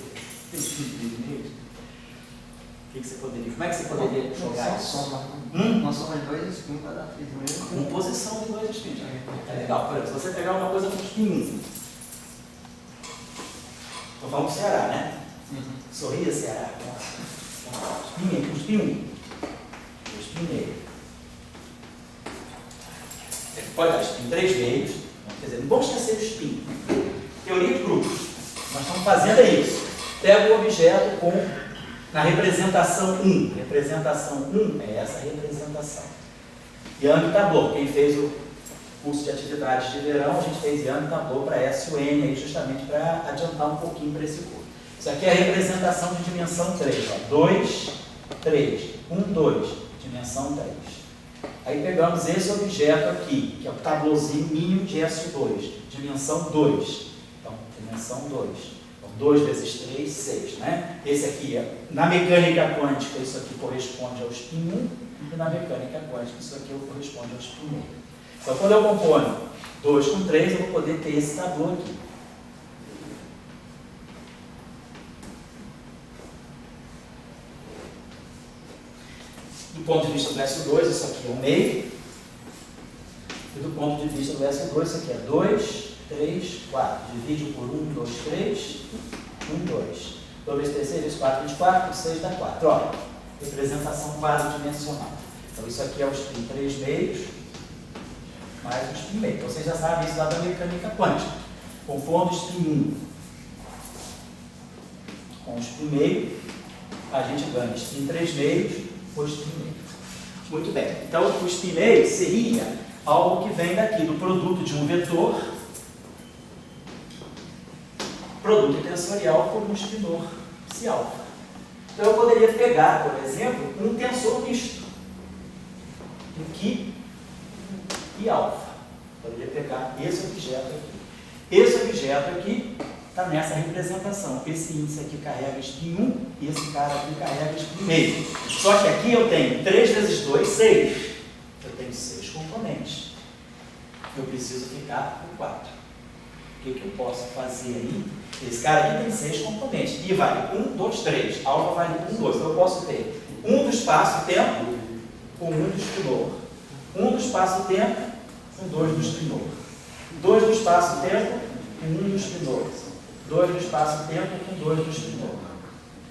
tem espinho 3 meios? O que você poderia? Como é que você poderia jogar isso? Uma soma de 2 espinhos para dar 3 meios. Composição de 2 espinhos. É legal. Por exemplo, se você pegar uma coisa com espinho 1. Estou falando do Ceará, né? Sorria, Ceará. Espinho 1. Espinho meio. Você pode dar espinho 3 meios. Quer dizer, não vamos esquecer o espinho. Teoria de grupos. Nós estamos fazendo isso. Pega o objeto na representação 1. Representação 1 é essa representação. Young Tableau. Quem fez o curso de atividades de verão, a gente fez Young Tableau para S e o N, aí, justamente para adiantar um pouquinho para esse curso. Isso aqui é a representação de dimensão 3. 2, 3. 1, 2. Dimensão 3. Aí pegamos esse objeto aqui, que é o tablauzinho mínimo de S2. Dimensão 2. Então, dimensão 2. Então, 2 vezes 3, 6. Né? Esse aqui, na mecânica quântica, isso aqui corresponde ao espinho 1. E na mecânica quântica, isso aqui corresponde ao espinho 1. Então, quando eu componho 2 com 3, eu vou poder ter esse tablô aqui. Do ponto de vista do S2, isso aqui é o meio. E do ponto de vista do S2, isso aqui é 2, 3, 4. Divide por 1, 2, 3, 1, 2. 2 vezes 3, 6 vezes 4, 24, 6 dá 4. Ó, representação quadridimensional. Então, isso aqui é o espinho 3 meios, mais o espinho meio. Então, vocês já sabem isso lá da mecânica quântica. Compondo o espinho 1 com o espinho meio, a gente ganha espinho 3 meios ou espinho meio. Muito bem. Então, o espinho meio seria algo que vem daqui, do produto de um vetor, produto tensorial por um espinor psi alfa. Então, eu poderia pegar, por exemplo, um tensor misto, em que e alfa. Poderia pegar esse objeto aqui. Esse objeto aqui está nessa representação. Esse índice aqui carrega espinho 1 e esse cara aqui carrega espinho meio. Só que aqui eu tenho 3 vezes 2, 6. Eu tenho 6 componentes. Eu preciso ficar com 4. O que eu posso fazer aí? Esse cara aqui tem 6 componentes. E vale 1, 2, 3. Alfa vale 1, 2. Então eu posso ter 1 do espaço-tempo com 1 do espinor. 1 do espaço-tempo com 2 do espinor. 2 do espaço-tempo com 1 do espinor. 2 do espaço-tempo com 2 do espinor.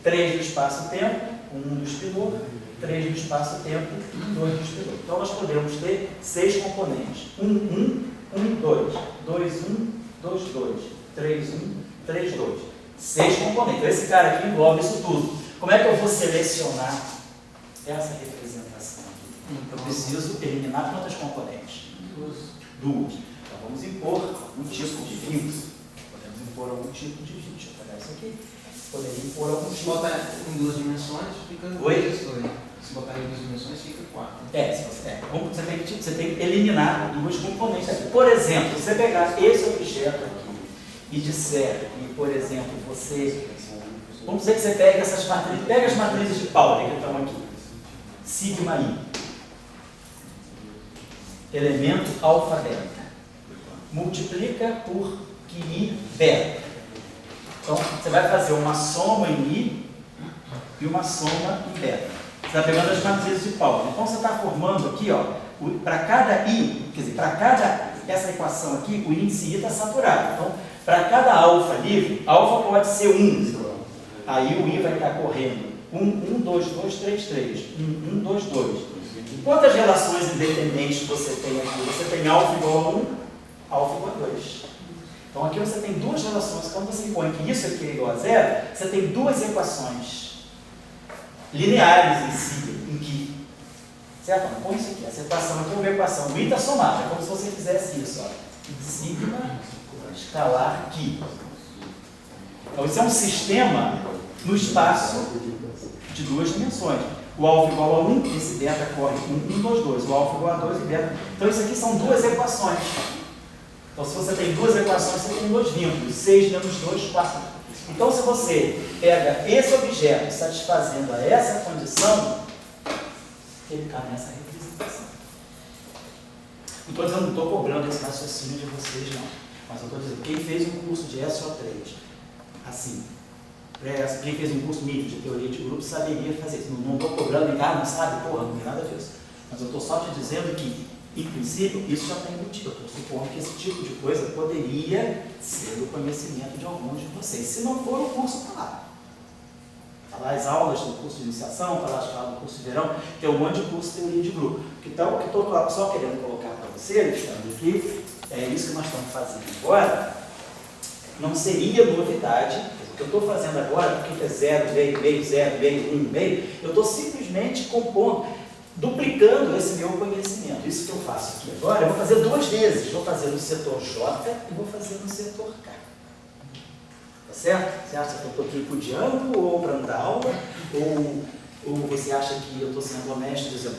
3 do espaço-tempo com 1 do espinor. 3 do espaço-tempo com 2 do espinor. Então nós podemos ter 6 componentes. 1, 1, 1, 2. 2, 1, 2, 2. 3, 1, 3, 2. 6 componentes. Então esse cara aqui engloba isso tudo. Como é que eu vou selecionar essa representação aqui? Eu preciso eliminar quantas componentes? 2. Então vamos impor um tipo de vírus. Podemos impor algum tipo de vírus. Deixa eu pegar isso aqui. Poderia impor algum tipo. Se botar em 2 dimensões, fica 2. Se botar em 2 dimensões, fica 4. Você tem que eliminar 2 componentes aqui. Por exemplo, se você pegar esse objeto aqui e disser que, por exemplo, você. Vamos dizer que você pega essas matrizes. Pega as matrizes de Pauli que estão aqui. Sigma I. Elemento alfa beta. Multiplica por QI beta. Então, você vai fazer uma soma em I e uma soma em beta. Você está pegando as matrizes de Pauli. Então, você está formando aqui, ó, para cada I, quer dizer, para cada essa equação aqui, o índice I está saturado. Então, para cada alfa livre, alfa pode ser 1. Aí o I vai estar correndo 1, 2, 2, 3, 3. 1, 2, 2. Quantas relações independentes você tem aqui? Você tem alfa igual a 1, alfa igual a 2. Então aqui você tem 2 relações. Quando você impõe que isso aqui é igual a 0, você tem 2 equações lineares em si, em que Certo? Põe isso aqui. Essa equação aqui é uma equação. O I está somado. É como se você fizesse isso. Ó. Sigma escalar Qi. Então, isso é um sistema no espaço de duas dimensões. O alfa igual a 1, esse beta corre 1, 2, 2. O alfa igual a 2 e beta. Então, isso aqui são duas equações. Então, se você tem duas equações, você tem dois vínculos. 6 menos 2, 4. Então, se você pega esse objeto satisfazendo a essa condição, ele cabe nessa representação. Não estou dizendo, não estou cobrando esse raciocínio de vocês, não. Mas eu estou dizendo, quem fez um curso de SO3, assim, quem fez um curso mínimo de teoria de grupos saberia fazer isso. Não estou cobrando, não sabe, porra, não tem nada disso. Mas eu estou só te dizendo que, em princípio, isso já está embutido. Eu estou supondo que esse tipo de coisa poderia ser do conhecimento de alguns de vocês. Se não for, o curso está lá. Está lá as aulas do curso de iniciação, está lá as aulas do curso de verão, tem um monte de curso de teoria de grupo. Então, o que estou só querendo colocar para vocês, aqui, é isso que nós estamos fazendo agora, não seria novidade. O que eu estou fazendo agora, porque é 0, meio, 0, meio, 1, meio, eu estou simplesmente compondo, duplicando esse meu conhecimento. Isso que eu faço aqui agora, eu vou fazer duas vezes. Vou fazer no setor J e vou fazer no setor K. Tá certo? Você acha que eu estou tripudiando ou para dar aula? Ou você acha que eu estou sendo honesto dizendo,